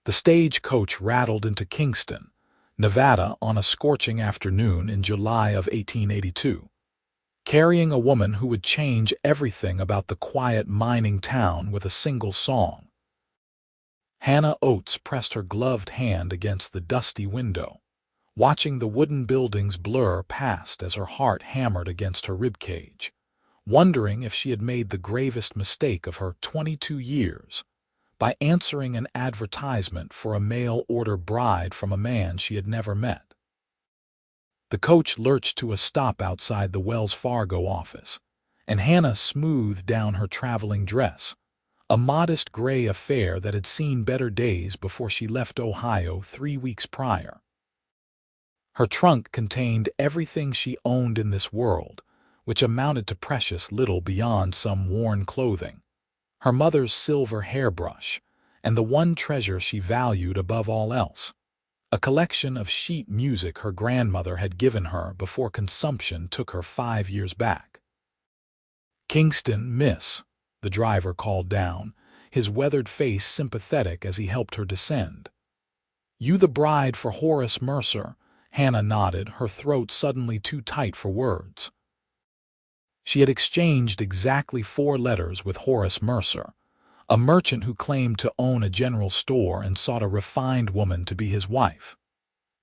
The stagecoach rattled into Kingston, Nevada on a scorching afternoon in July of 1882, carrying a woman who would change everything about the quiet mining town with a single song. Hannah Oates pressed her gloved hand against the dusty window, watching the wooden buildings blur past as her heart hammered against her ribcage, wondering if she had made the gravest mistake of her 22 years by answering an advertisement for a mail-order bride from a man she had never met. The coach lurched to a stop outside the Wells Fargo office, and Hannah smoothed down her traveling dress, a modest gray affair that had seen better days before she left Ohio 3 weeks prior. Her trunk contained everything she owned in this world, which amounted to precious little beyond some worn clothing, her mother's silver hairbrush, and the one treasure she valued above all else, a collection of sheet music her grandmother had given her before consumption took her 5 years back. "Kingston, miss," the driver called down, his weathered face sympathetic as he helped her descend. "You the bride for Horace Mercer?" Hannah nodded, her throat suddenly too tight for words. She had exchanged exactly 4 letters with Horace Mercer, a merchant who claimed to own a general store and sought a refined woman to be his wife.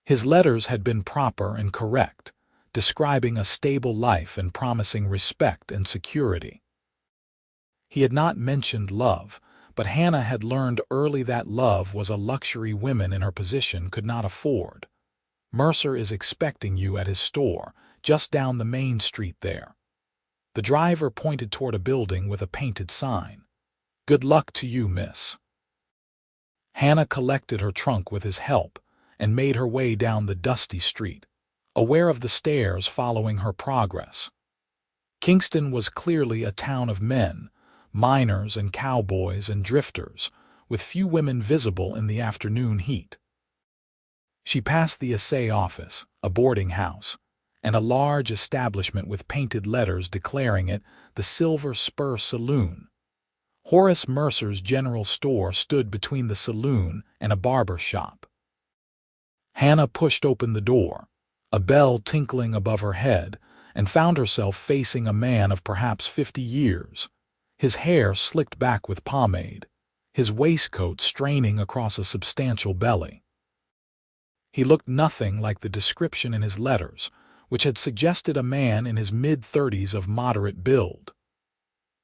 His letters had been proper and correct, describing a stable life and promising respect and security. He had not mentioned love, but Hannah had learned early that love was a luxury women in her position could not afford. "Mercer is expecting you at his store, just down the main street there." The driver pointed toward a building with a painted sign. "Good luck to you, miss." Hannah collected her trunk with his help and made her way down the dusty street, aware of the stares following her progress. Kingston was clearly a town of men, miners and cowboys and drifters, with few women visible in the afternoon heat. She passed the assay office, a boarding house, and a large establishment with painted letters declaring it the Silver Spur Saloon. Horace Mercer's general store stood between the saloon and a barber shop. Hannah pushed open the door, a bell tinkling above her head, and found herself facing a man of perhaps 50 years, his hair slicked back with pomade, his waistcoat straining across a substantial belly. He looked nothing like the description in his letters, which had suggested a man in his mid-30s of moderate build.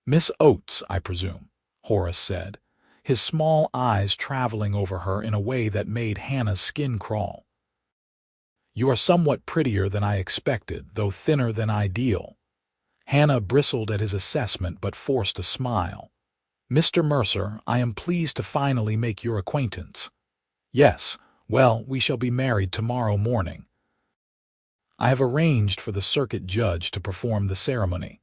"Miss Oates, I presume," Horace said, his small eyes traveling over her in a way that made Hannah's skin crawl. "You are somewhat prettier than I expected, though thinner than ideal." Hannah bristled at his assessment but forced a smile. "Mr. Mercer, I am pleased to finally make your acquaintance." "Yes, well, we shall be married tomorrow morning. I have arranged for the circuit judge to perform the ceremony.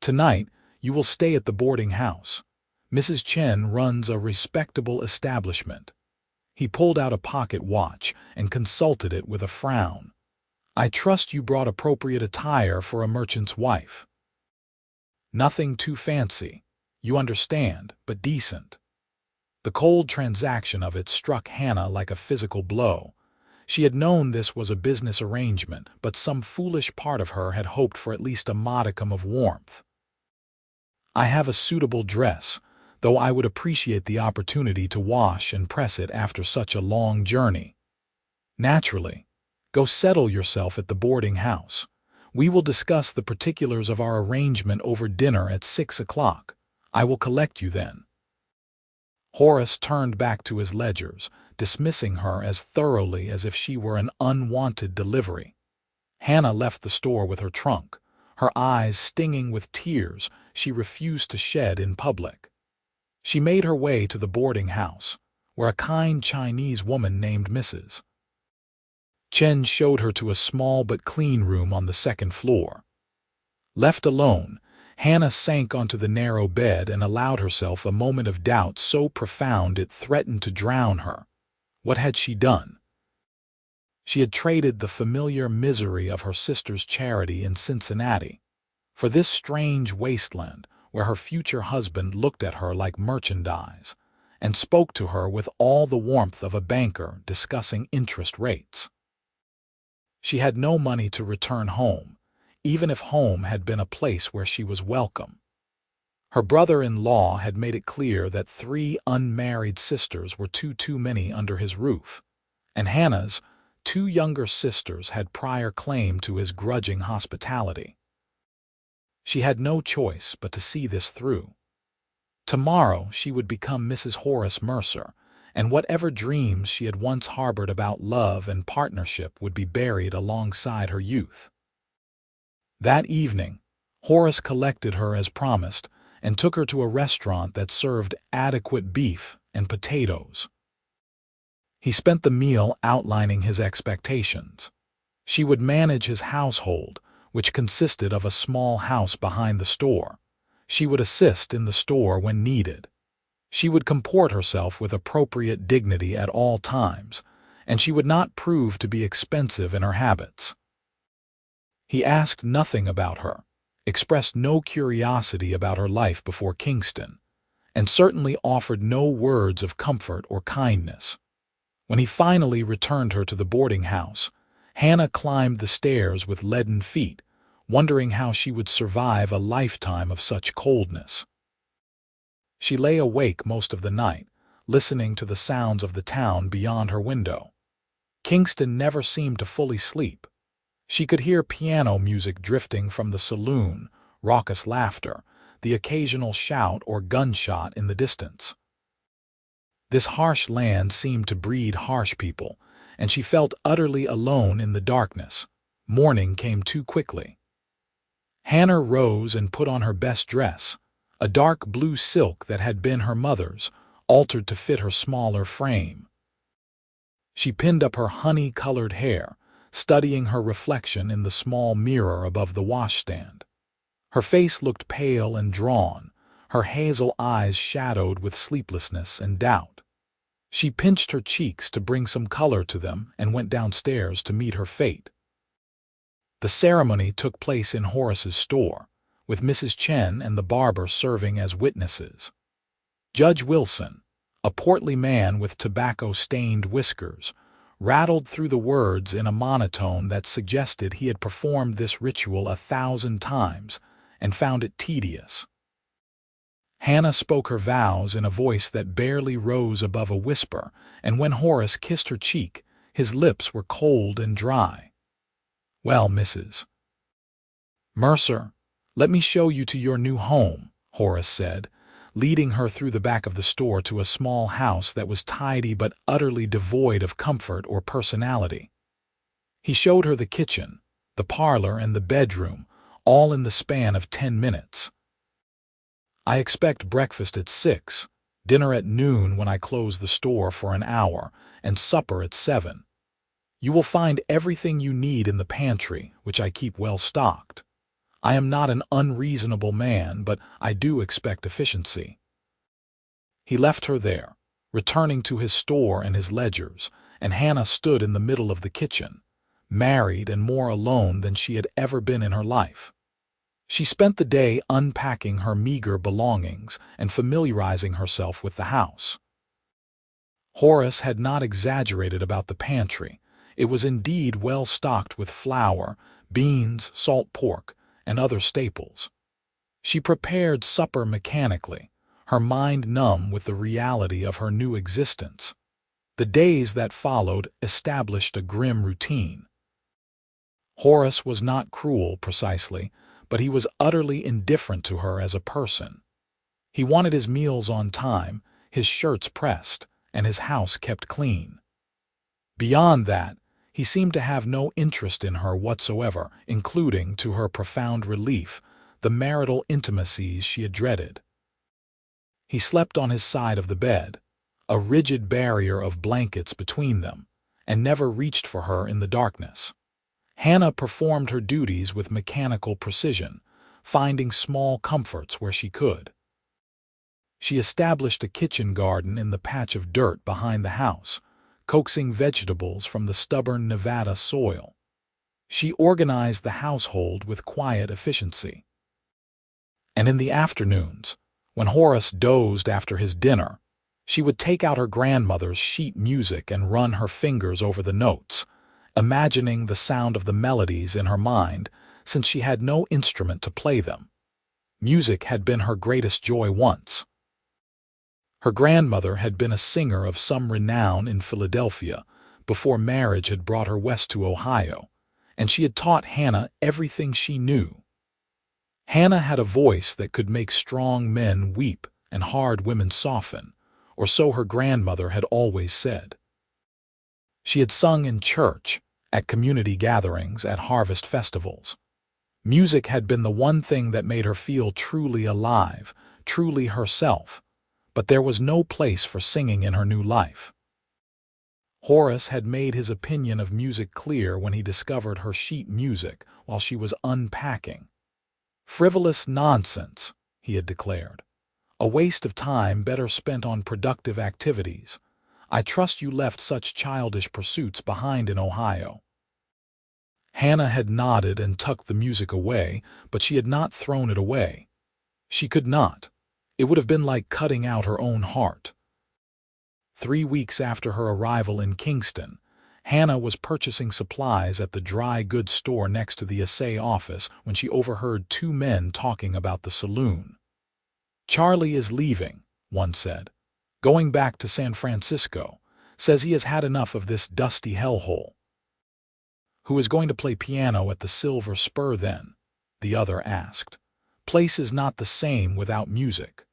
Tonight, you will stay at the boarding house. Mrs. Chen runs a respectable establishment." He pulled out a pocket watch and consulted it with a frown. "I trust you brought appropriate attire for a merchant's wife." "Nothing too fancy, you understand, but decent." The cold transaction of it struck Hannah like a physical blow. She had known this was a business arrangement, but some foolish part of her had hoped for at least a modicum of warmth. "I have a suitable dress, though I would appreciate the opportunity to wash and press it after such a long journey." "Naturally. Go settle yourself at the boarding house. We will discuss the particulars of our arrangement over dinner at 6 o'clock. I will collect you then." Horace turned back to his ledgers, dismissing her as thoroughly as if she were an unwanted delivery. Hannah left the store with her trunk, her eyes stinging with tears she refused to shed in public. She made her way to the boarding house, where a kind Chinese woman named Mrs. Chen showed her to a small but clean room on the 2nd floor. Left alone, Hannah sank onto the narrow bed and allowed herself a moment of doubt so profound it threatened to drown her. What had she done? She had traded the familiar misery of her sister's charity in Cincinnati for this strange wasteland where her future husband looked at her like merchandise and spoke to her with all the warmth of a banker discussing interest rates. She had no money to return home, even if home had been a place where she was welcome. Her brother-in-law had made it clear that 3 unmarried sisters were too many under his roof, and Hannah's 2 younger sisters had prior claim to his grudging hospitality. She had no choice but to see this through. Tomorrow she would become Mrs. Horace Mercer, and whatever dreams she had once harbored about love and partnership would be buried alongside her youth. That evening, Horace collected her as promised and took her to a restaurant that served adequate beef and potatoes. He spent the meal outlining his expectations. She would manage his household, which consisted of a small house behind the store. She would assist in the store when needed. She would comport herself with appropriate dignity at all times, and she would not prove to be expensive in her habits. He asked nothing about her, expressed no curiosity about her life before Kingston, and certainly offered no words of comfort or kindness. When he finally returned her to the boarding house, Hannah climbed the stairs with leaden feet, wondering how she would survive a lifetime of such coldness. She lay awake most of the night, listening to the sounds of the town beyond her window. Kingston never seemed to fully sleep. She could hear piano music drifting from the saloon, raucous laughter, the occasional shout or gunshot in the distance. This harsh land seemed to breed harsh people, and she felt utterly alone in the darkness. Morning came too quickly. Hannah rose and put on her best dress, a dark blue silk that had been her mother's, altered to fit her smaller frame. She pinned up her honey-colored hair, studying her reflection in the small mirror above the washstand. Her face looked pale and drawn, her hazel eyes shadowed with sleeplessness and doubt. She pinched her cheeks to bring some color to them and went downstairs to meet her fate. The ceremony took place in Horace's store, with Mrs. Chen and the barber serving as witnesses. Judge Wilson, a portly man with tobacco-stained whiskers, rattled through the words in a monotone that suggested he had performed this ritual 1,000 times and found it tedious. Hannah spoke her vows in a voice that barely rose above a whisper, and when Horace kissed her cheek, his lips were cold and dry. "Well, Mrs. Mercer, let me show you to your new home," Horace said, leading her through the back of the store to a small house that was tidy but utterly devoid of comfort or personality. He showed her the kitchen, the parlor, and the bedroom, all in the span of 10 minutes. "I expect breakfast at 6, dinner at noon when I close the store for an hour, and supper at 7. You will find everything you need in the pantry, which I keep well stocked. I am not an unreasonable man, but I do expect efficiency." He left her there, returning to his store and his ledgers, and Hannah stood in the middle of the kitchen, married and more alone than she had ever been in her life. She spent the day unpacking her meager belongings and familiarizing herself with the house. Horace had not exaggerated about the pantry. It was indeed well stocked with flour, beans, salt pork, and other staples. She prepared supper mechanically, her mind numb with the reality of her new existence. The days that followed established a grim routine. Horace was not cruel, precisely, but he was utterly indifferent to her as a person. He wanted his meals on time, his shirts pressed, and his house kept clean. Beyond that, he seemed to have no interest in her whatsoever, including, to her profound relief, the marital intimacies she had dreaded. He slept on his side of the bed, a rigid barrier of blankets between them, and never reached for her in the darkness. Hannah performed her duties with mechanical precision, finding small comforts where she could. She established a kitchen garden in the patch of dirt behind the house, coaxing vegetables from the stubborn Nevada soil. She organized the household with quiet efficiency. And in the afternoons, when Horace dozed after his dinner, She would take out her grandmother's sheet music and run her fingers over the notes, imagining the sound of the melodies in her mind, since she had no instrument to play them. Music had been her greatest joy once. Her grandmother had been a singer of some renown in Philadelphia before marriage had brought her west to Ohio, and she had taught Hannah everything she knew. Hannah had a voice that could make strong men weep and hard women soften, or so her grandmother had always said. She had sung in church, at community gatherings, at harvest festivals. Music had been the one thing that made her feel truly alive, truly herself, but there was no place for singing in her new life. Horace had made his opinion of music clear when he discovered her sheet music while she was unpacking. "Frivolous nonsense," he had declared. "A waste of time better spent on productive activities. I trust you left such childish pursuits behind in Ohio." Hannah had nodded and tucked the music away, but she had not thrown it away. She could not. It would have been like cutting out her own heart. 3 weeks after her arrival in Kingston, Hannah was purchasing supplies at the dry goods store next to the assay office when she overheard 2 men talking about the saloon. "Charlie is leaving," one said. "Going back to San Francisco. Says he has had enough of this dusty hellhole." "Who is going to play piano at the Silver Spur then?" the other asked. "Place is not the same without music.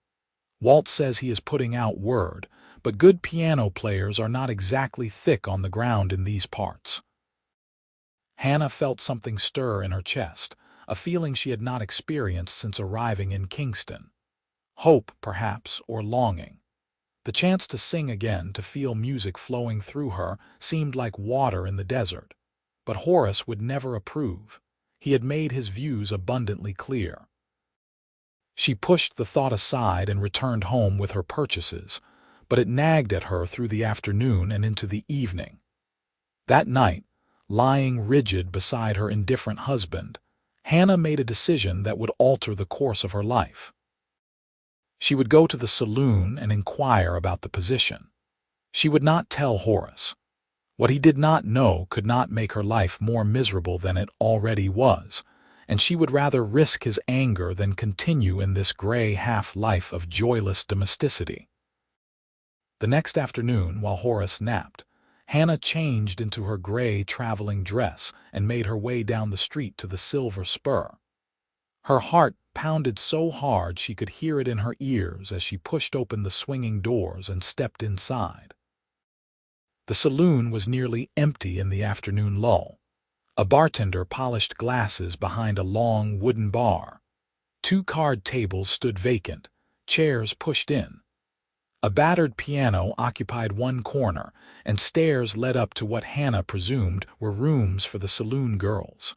Walt says he is putting out word, but good piano players are not exactly thick on the ground in these parts." Hannah felt something stir in her chest, a feeling she had not experienced since arriving in Kingston. Hope, perhaps, or longing. The chance to sing again, to feel music flowing through her, seemed like water in the desert. But Horace would never approve. He had made his views abundantly clear. She pushed the thought aside and returned home with her purchases, but it nagged at her through the afternoon and into the evening. That night, lying rigid beside her indifferent husband, Hannah made a decision that would alter the course of her life. She would go to the saloon and inquire about the position. She would not tell Horace. What he did not know could not make her life more miserable than it already was, and she would rather risk his anger than continue in this gray half-life of joyless domesticity. The next afternoon, while Horace napped, Hannah changed into her gray traveling dress and made her way down the street to the Silver Spur. Her heart pounded so hard she could hear it in her ears as she pushed open the swinging doors and stepped inside. The saloon was nearly empty in the afternoon lull. A bartender polished glasses behind a long wooden bar. 2 card tables stood vacant, chairs pushed in. A battered piano occupied one corner, and stairs led up to what Hannah presumed were rooms for the saloon girls.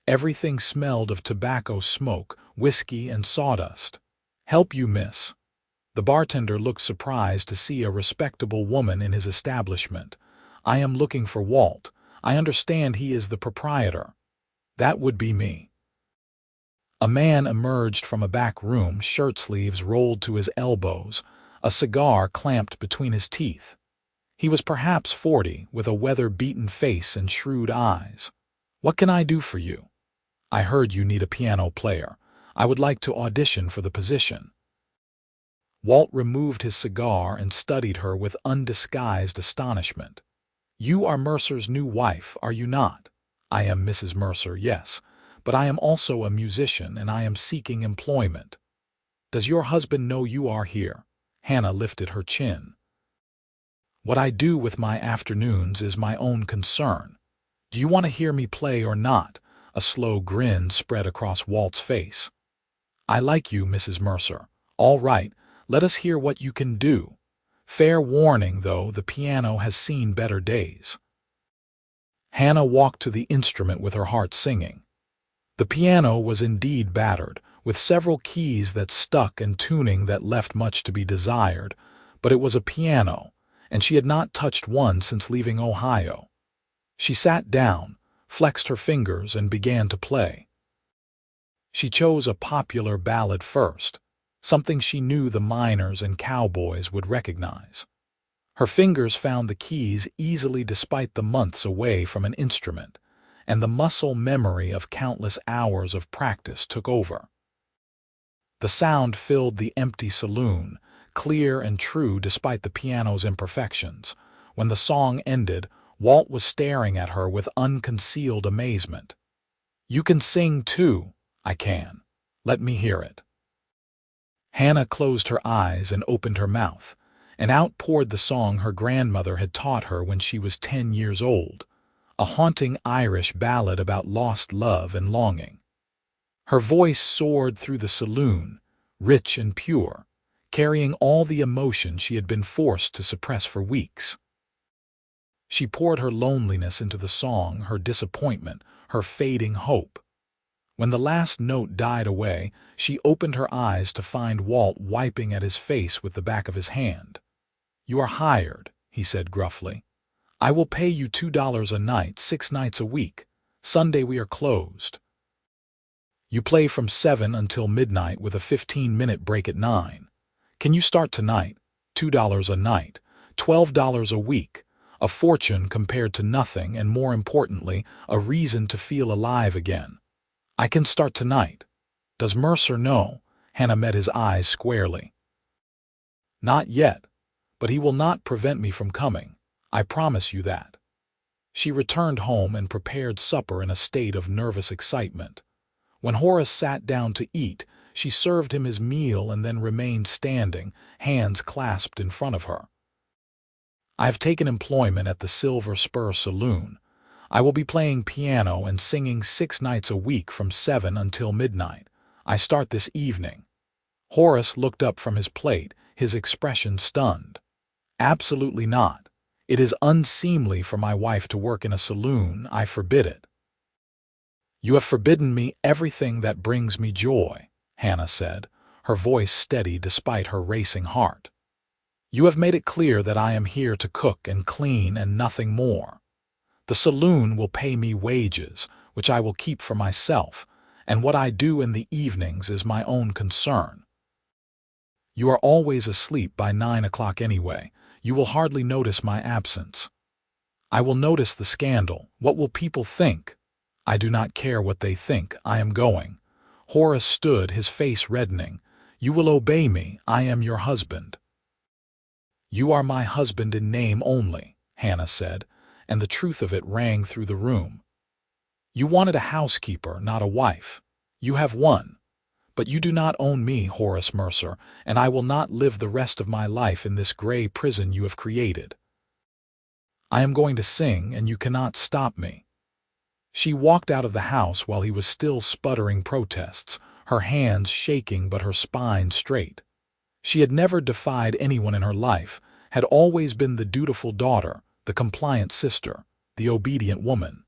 Everything smelled of tobacco smoke, whiskey, and sawdust. "Help you, miss?" The bartender looked surprised to see a respectable woman in his establishment. "I am looking for Walt. I understand he is the proprietor." "That would be me." A man emerged from a back room, shirt sleeves rolled to his elbows, a cigar clamped between his teeth. He was perhaps 40, with a weather-beaten face and shrewd eyes. "What can I do for you?" "I heard you need a piano player. I would like to audition for the position." Walt removed his cigar and studied her with undisguised astonishment. "You are Mercer's new wife, are you not?" "I am Mrs. Mercer, yes, but I am also a musician and I am seeking employment." "Does your husband know you are here?" Hannah lifted her chin. "What I do with my afternoons is my own concern. Do you want to hear me play or not?" A slow grin spread across Walt's face. "I like you, Mrs. Mercer. All right, let us hear what you can do. Fair warning, though, the piano has seen better days." Hannah walked to the instrument with her heart singing. The piano was indeed battered, with several keys that stuck and tuning that left much to be desired, but it was a piano, and she had not touched one since leaving Ohio. She sat down, flexed her fingers, and began to play. She chose a popular ballad first, something she knew the miners and cowboys would recognize. Her fingers found the keys easily despite the months away from an instrument, and the muscle memory of countless hours of practice took over. The sound filled the empty saloon, clear and true despite the piano's imperfections. When the song ended, Walt was staring at her with unconcealed amazement. "You can sing too." "I can. Let me hear it." Hannah closed her eyes and opened her mouth, and out poured the song her grandmother had taught her when she was 10 years old, a haunting Irish ballad about lost love and longing. Her voice soared through the saloon, rich and pure, carrying all the emotion she had been forced to suppress for weeks. She poured her loneliness into the song, her disappointment, her fading hope. When the last note died away, she opened her eyes to find Walt wiping at his face with the back of his hand. "You are hired," he said gruffly. "I will pay you $2 a night, 6 nights a week. Sunday we are closed. You play from 7 until midnight with a 15-minute break at 9. Can you start tonight? $2 a night, $12 a week, a fortune compared to nothing, and more importantly, a reason to feel alive again. I can start tonight. Does Mercer know?" Hannah met his eyes squarely. "Not yet, but he will not prevent me from coming. I promise you that." She returned home and prepared supper in a state of nervous excitement. When Horace sat down to eat, she served him his meal and then remained standing, hands clasped in front of her. "I have taken employment at the Silver Spur Saloon. I will be playing piano and singing 6 nights a week from 7 until midnight. I start this evening." Horace looked up from his plate, his expression stunned. "Absolutely not. It is unseemly for my wife to work in a saloon. I forbid it." "You have forbidden me everything that brings me joy," Hannah said, her voice steady despite her racing heart. "You have made it clear that I am here to cook and clean and nothing more. The saloon will pay me wages, which I will keep for myself, and what I do in the evenings is my own concern. You are always asleep by 9 o'clock anyway. You will hardly notice my absence." "I will notice the scandal. What will people think?" "I do not care what they think. I am going." Horace stood, his face reddening. "You will obey me. I am your husband." "You are my husband in name only," Hannah said, and the truth of it rang through the room. "You wanted a housekeeper, not a wife. You have one. But you do not own me, Horace Mercer, and I will not live the rest of my life in this gray prison you have created. I am going to sing, and you cannot stop me." She walked out of the house while he was still sputtering protests, her hands shaking but her spine straight. She had never defied anyone in her life, had always been the dutiful daughter, the compliant sister, the obedient woman.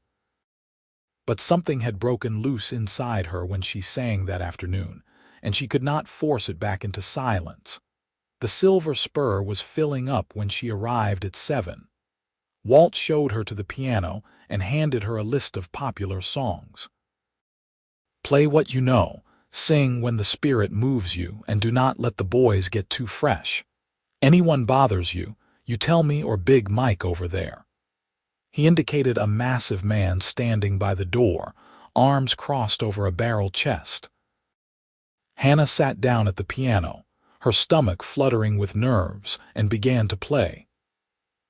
But something had broken loose inside her when she sang that afternoon, and she could not force it back into silence. The Silver Spur was filling up when she arrived at 7. Walt showed her to the piano and handed her a list of popular songs. "Play what you know, sing when the spirit moves you, and do not let the boys get too fresh. Anyone bothers you, you tell me or Big Mike over there." He indicated a massive man standing by the door, arms crossed over a barrel chest. Hannah sat down at the piano, her stomach fluttering with nerves, and began to play.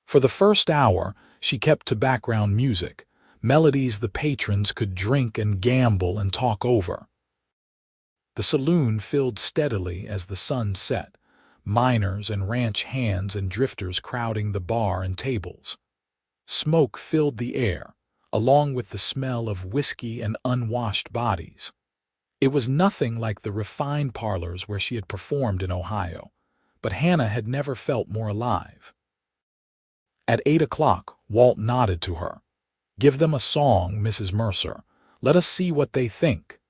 For the first hour, she kept to background music, melodies the patrons could drink and gamble and talk over. The saloon filled steadily as the sun set, miners and ranch hands and drifters crowding the bar and tables. Smoke filled the air, along with the smell of whiskey and unwashed bodies. It was nothing like the refined parlors where she had performed in Ohio, but Hannah had never felt more alive. At 8 o'clock, Walt nodded to her. "Give them a song, Mrs. Mercer. Let us see what they think."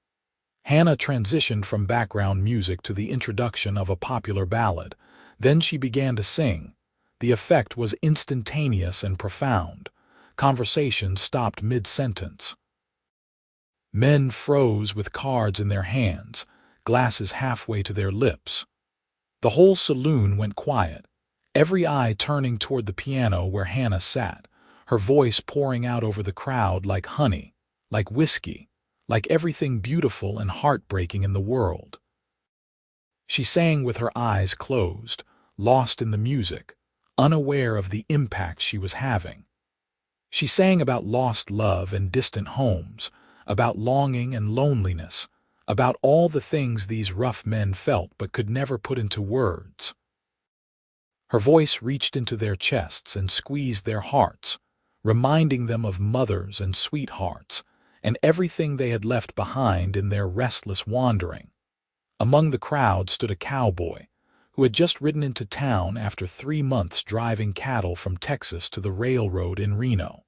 Hannah transitioned from background music to the introduction of a popular ballad. Then she began to sing. The effect was instantaneous and profound. Conversation stopped mid-sentence. Men froze with cards in their hands, glasses halfway to their lips. The whole saloon went quiet, every eye turning toward the piano where Hannah sat, her voice pouring out over the crowd like honey, like whiskey, like everything beautiful and heartbreaking in the world. She sang with her eyes closed, lost in the music, unaware of the impact she was having. She sang about lost love and distant homes, about longing and loneliness, about all the things these rough men felt but could never put into words. Her voice reached into their chests and squeezed their hearts, reminding them of mothers and sweethearts, and everything they had left behind in their restless wandering. Among the crowd stood a cowboy, who had just ridden into town after 3 months driving cattle from Texas to the railroad in Reno.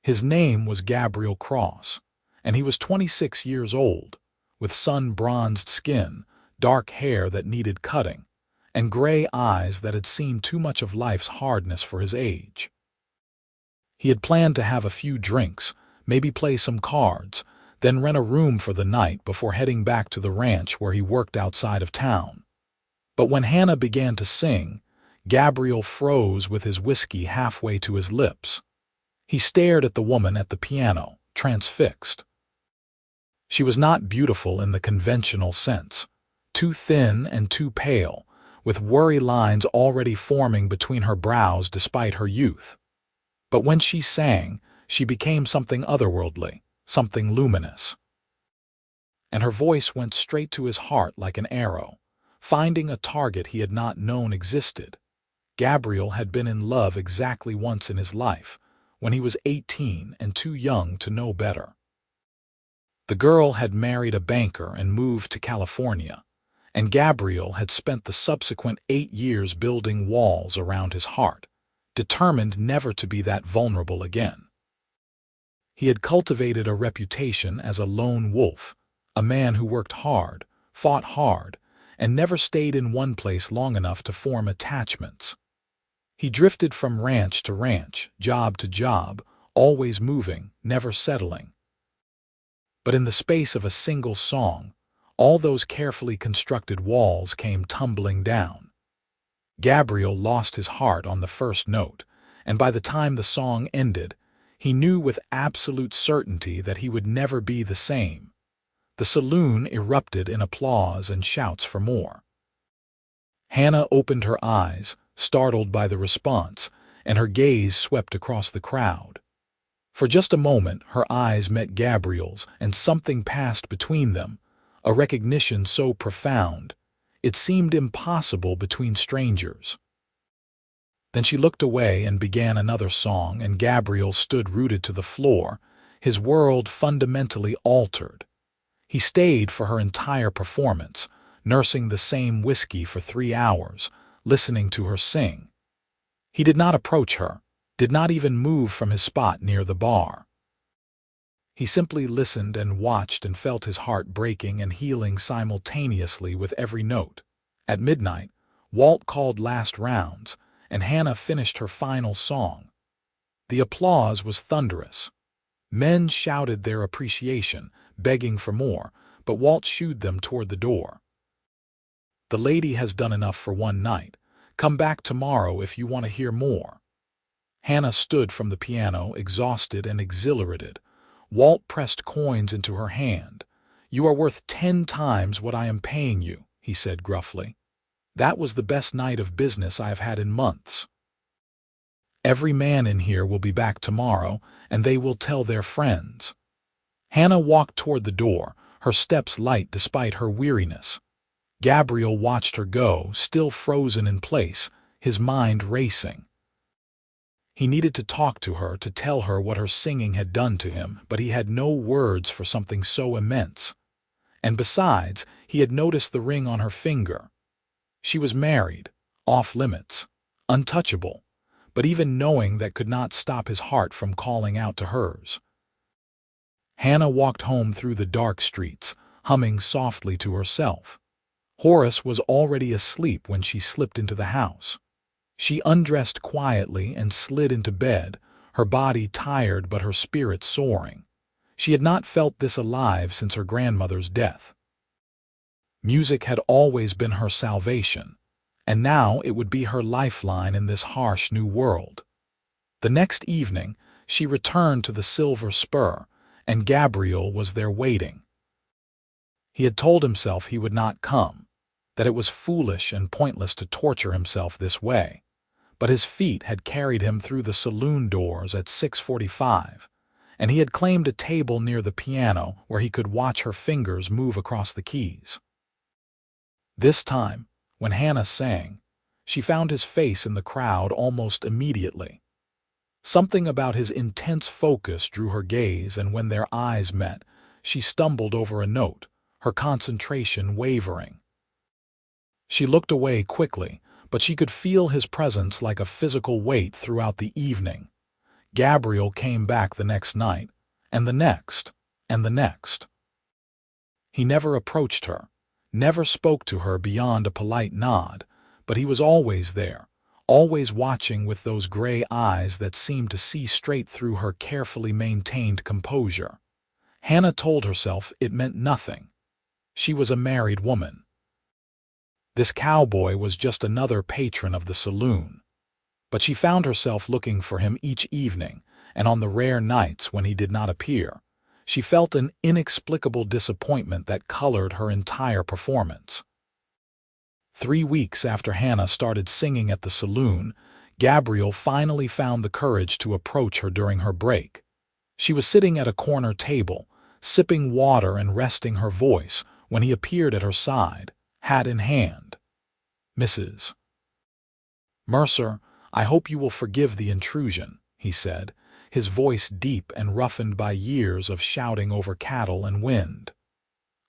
His name was Gabriel Cross, and he was 26 years old, with sun-bronzed skin, dark hair that needed cutting, and gray eyes that had seen too much of life's hardness for his age. He had planned to have a few drinks, maybe play some cards, then rent a room for the night before heading back to the ranch where he worked outside of town. But when Hannah began to sing, Gabriel froze with his whiskey halfway to his lips. He stared at the woman at the piano, transfixed. She was not beautiful in the conventional sense, too thin and too pale, with worry lines already forming between her brows despite her youth. But when she sang, she became something otherworldly, something luminous. And her voice went straight to his heart like an arrow, finding a target he had not known existed. Gabriel had been in love exactly once in his life, when he was 18 and too young to know better. The girl had married a banker and moved to California, and Gabriel had spent the subsequent 8 years building walls around his heart, determined never to be that vulnerable again. He had cultivated a reputation as a lone wolf, a man who worked hard, fought hard, and never stayed in one place long enough to form attachments. He drifted from ranch to ranch, job to job, always moving, never settling. But in the space of a single song, all those carefully constructed walls came tumbling down. Gabriel lost his heart on the first note, and by the time the song ended, he knew with absolute certainty that he would never be the same. The saloon erupted in applause and shouts for more. Hannah opened her eyes, startled by the response, and her gaze swept across the crowd. For just a moment, her eyes met Gabriel's, and something passed between them, a recognition so profound, it seemed impossible between strangers. Then she looked away and began another song, and Gabriel stood rooted to the floor, his world fundamentally altered. He stayed for her entire performance, nursing the same whiskey for 3 hours, listening to her sing. He did not approach her, did not even move from his spot near the bar. He simply listened and watched and felt his heart breaking and healing simultaneously with every note. At midnight, Walt called last rounds, and Hannah finished her final song. The applause was thunderous. Men shouted their appreciation, begging for more, but Walt shooed them toward the door. "The lady has done enough for one night. Come back tomorrow if you want to hear more." Hannah stood from the piano, exhausted and exhilarated. Walt pressed coins into her hand. "You are worth 10 times what I am paying you," he said gruffly. "That was the best night of business I have had in months. Every man in here will be back tomorrow, and they will tell their friends." Hannah walked toward the door, her steps light despite her weariness. Gabriel watched her go, still frozen in place, his mind racing. He needed to talk to her, to tell her what her singing had done to him, but he had no words for something so immense. And besides, he had noticed the ring on her finger. She was married, off limits, untouchable, but even knowing that could not stop his heart from calling out to hers. Hannah walked home through the dark streets, humming softly to herself. Horace was already asleep when she slipped into the house. She undressed quietly and slid into bed, her body tired but her spirit soaring. She had not felt this alive since her grandmother's death. Music had always been her salvation, and now it would be her lifeline in this harsh new world. The next evening, she returned to the Silver Spur, and Gabriel was there waiting. He had told himself he would not come, that it was foolish and pointless to torture himself this way, but his feet had carried him through the saloon doors at 6:45, and he had claimed a table near the piano where he could watch her fingers move across the keys. This time, when Hannah sang, she found his face in the crowd almost immediately. Something about his intense focus drew her gaze, and when their eyes met, she stumbled over a note, her concentration wavering. She looked away quickly, but she could feel his presence like a physical weight throughout the evening. Gabriel came back the next night, and the next, and the next. He never approached her, never spoke to her beyond a polite nod, but he was always there, always watching with those gray eyes that seemed to see straight through her carefully maintained composure. Hannah told herself it meant nothing. She was a married woman. This cowboy was just another patron of the saloon. But she found herself looking for him each evening, and on the rare nights when he did not appear, she felt an inexplicable disappointment that colored her entire performance. 3 weeks after Hannah started singing at the saloon, Gabriel finally found the courage to approach her during her break. She was sitting at a corner table, sipping water and resting her voice, when he appeared at her side, hat in hand. "Mrs. Mercer, I hope you will forgive the intrusion," he said, his voice deep and roughened by years of shouting over cattle and wind.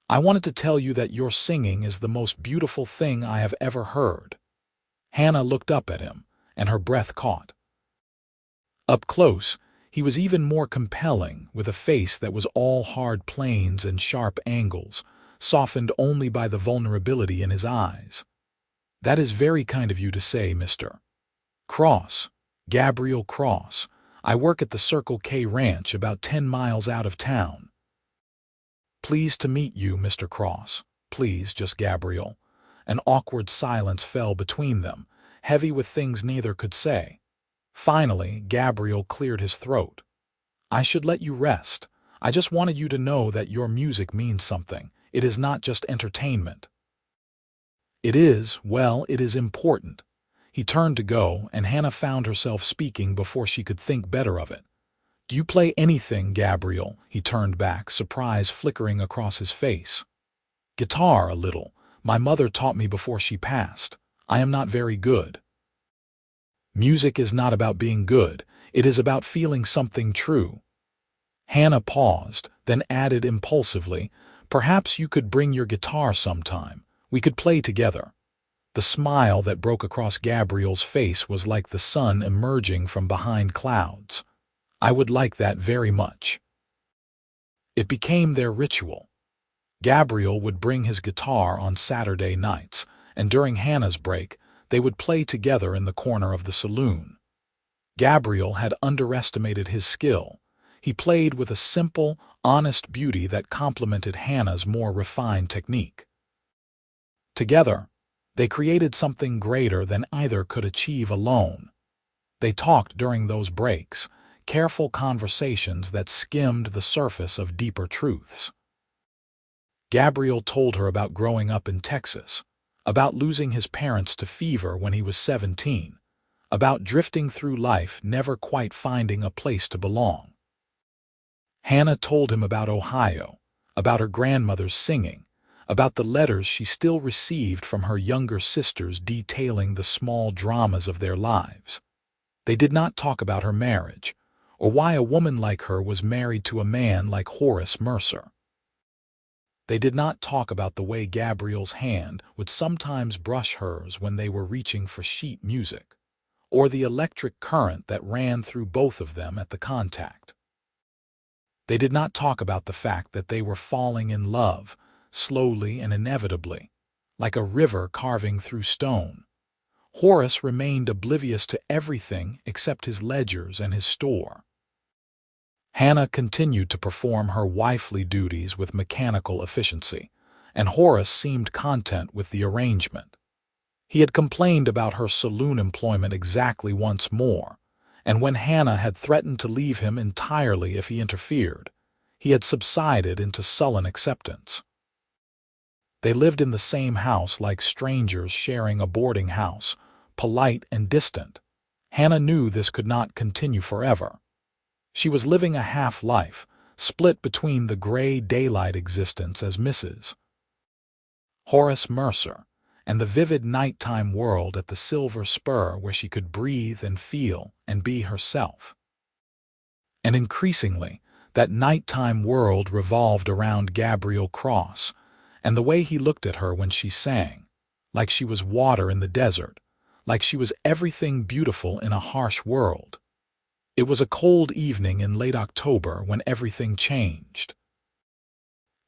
"I wanted to tell you that your singing is the most beautiful thing I have ever heard." Hannah looked up at him, and her breath caught. Up close, he was even more compelling, with a face that was all hard planes and sharp angles, softened only by the vulnerability in his eyes. "That is very kind of you to say, Mr. Cross, Gabriel Cross. I work at the Circle K Ranch about 10 miles out of town." "Pleased to meet you, Mr. Cross." "Please, just Gabriel." An awkward silence fell between them, heavy with things neither could say. Finally, Gabriel cleared his throat. "I should let you rest. I just wanted you to know that your music means something. It is not just entertainment." "It is, well, it is important." He turned to go, and Hannah found herself speaking before she could think better of it. "Do you play anything, Gabriel?" He turned back, surprise flickering across his face. "Guitar, a little. My mother taught me before she passed. I am not very good." "Music is not about being good. It is about feeling something true." Hannah paused, then added impulsively, "Perhaps you could bring your guitar sometime. We could play together." The smile that broke across Gabriel's face was like the sun emerging from behind clouds. "I would like that very much." It became their ritual. Gabriel would bring his guitar on Saturday nights, and during Hannah's break, they would play together in the corner of the saloon. Gabriel had underestimated his skill. He played with a simple, honest beauty that complemented Hannah's more refined technique. Together, they created something greater than either could achieve alone. They talked during those breaks, careful conversations that skimmed the surface of deeper truths. Gabriel told her about growing up in Texas, about losing his parents to fever when he was 17, about drifting through life never quite finding a place to belong. Hannah told him about Ohio, about her grandmother's singing, about the letters she still received from her younger sisters detailing the small dramas of their lives. They did not talk about her marriage, or why a woman like her was married to a man like Horace Mercer. They did not talk about the way Gabriel's hand would sometimes brush hers when they were reaching for sheet music, or the electric current that ran through both of them at the contact. They did not talk about the fact that they were falling in love, slowly and inevitably, like a river carving through stone. Horace remained oblivious to everything except his ledgers and his store. Hannah continued to perform her wifely duties with mechanical efficiency, and Horace seemed content with the arrangement. He had complained about her saloon employment exactly once more, and when Hannah had threatened to leave him entirely if he interfered, he had subsided into sullen acceptance. They lived in the same house like strangers sharing a boarding house, polite and distant. Hannah knew this could not continue forever. She was living a half-life, split between the gray daylight existence as Mrs. Horace Mercer and the vivid nighttime world at the Silver Spur where she could breathe and feel and be herself. And increasingly, that nighttime world revolved around Gabriel Cross and the way he looked at her when she sang, like she was water in the desert, like she was everything beautiful in a harsh world. It was a cold evening in late October when everything changed.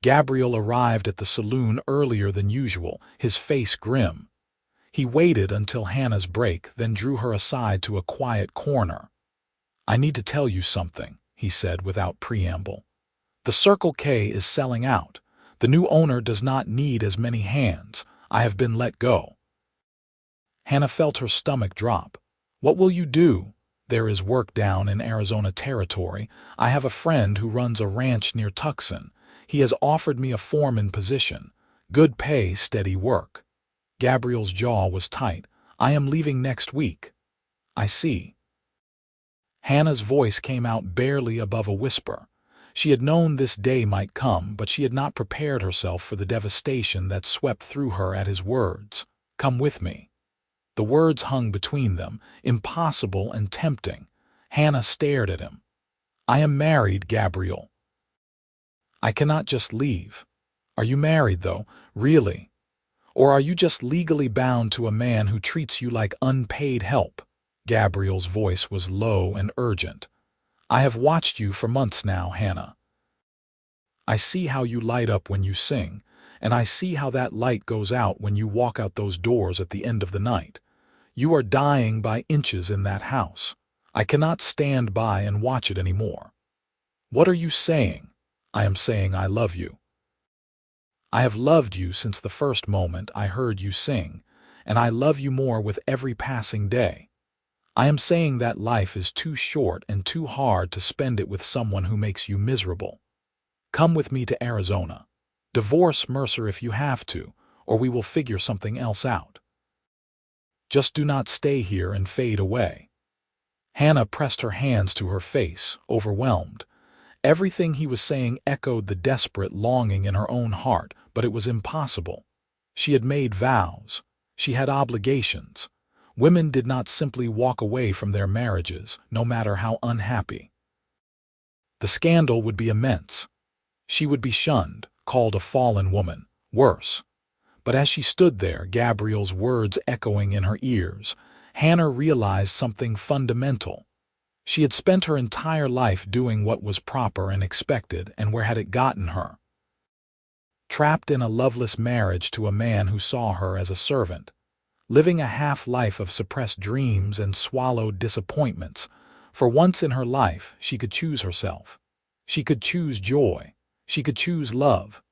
Gabriel arrived at the saloon earlier than usual, his face grim. He waited until Hannah's break, then drew her aside to a quiet corner. "I need to tell you something," he said without preamble. "The Circle K is selling out. The new owner does not need as many hands. I have been let go." Hannah felt her stomach drop. "What will you do?" "There is work down in Arizona territory. I have a friend who runs a ranch near Tucson. He has offered me a foreman position. Good pay, steady work." Gabriel's jaw was tight. "I am leaving next week." "I see." Hannah's voice came out barely above a whisper. She had known this day might come, but she had not prepared herself for the devastation that swept through her at his words. "Come with me." The words hung between them, impossible and tempting. Hannah stared at him. "I am married, Gabriel." "I cannot just leave." "Are you married, though? Really? Or are you just legally bound to a man who treats you like unpaid help?" Gabriel's voice was low and urgent. "I have watched you for months now, Hannah. I see how you light up when you sing, and I see how that light goes out when you walk out those doors at the end of the night. You are dying by inches in that house. I cannot stand by and watch it anymore." "What are you saying?" "I am saying I love you. I have loved you since the first moment I heard you sing, and I love you more with every passing day. I am saying that life is too short and too hard to spend it with someone who makes you miserable. Come with me to Arizona. Divorce Mercer if you have to, or we will figure something else out. Just do not stay here and fade away." Hannah pressed her hands to her face, overwhelmed. Everything he was saying echoed the desperate longing in her own heart, but it was impossible. She had made vows. She had obligations. Women did not simply walk away from their marriages, no matter how unhappy. The scandal would be immense. She would be shunned, called a fallen woman, worse. But as she stood there, Gabriel's words echoing in her ears, Hannah realized something fundamental. She had spent her entire life doing what was proper and expected, and where had it gotten her? Trapped in a loveless marriage to a man who saw her as a servant, living a half-life of suppressed dreams and swallowed disappointments. For once in her life, she could choose herself. She could choose joy. She could choose love.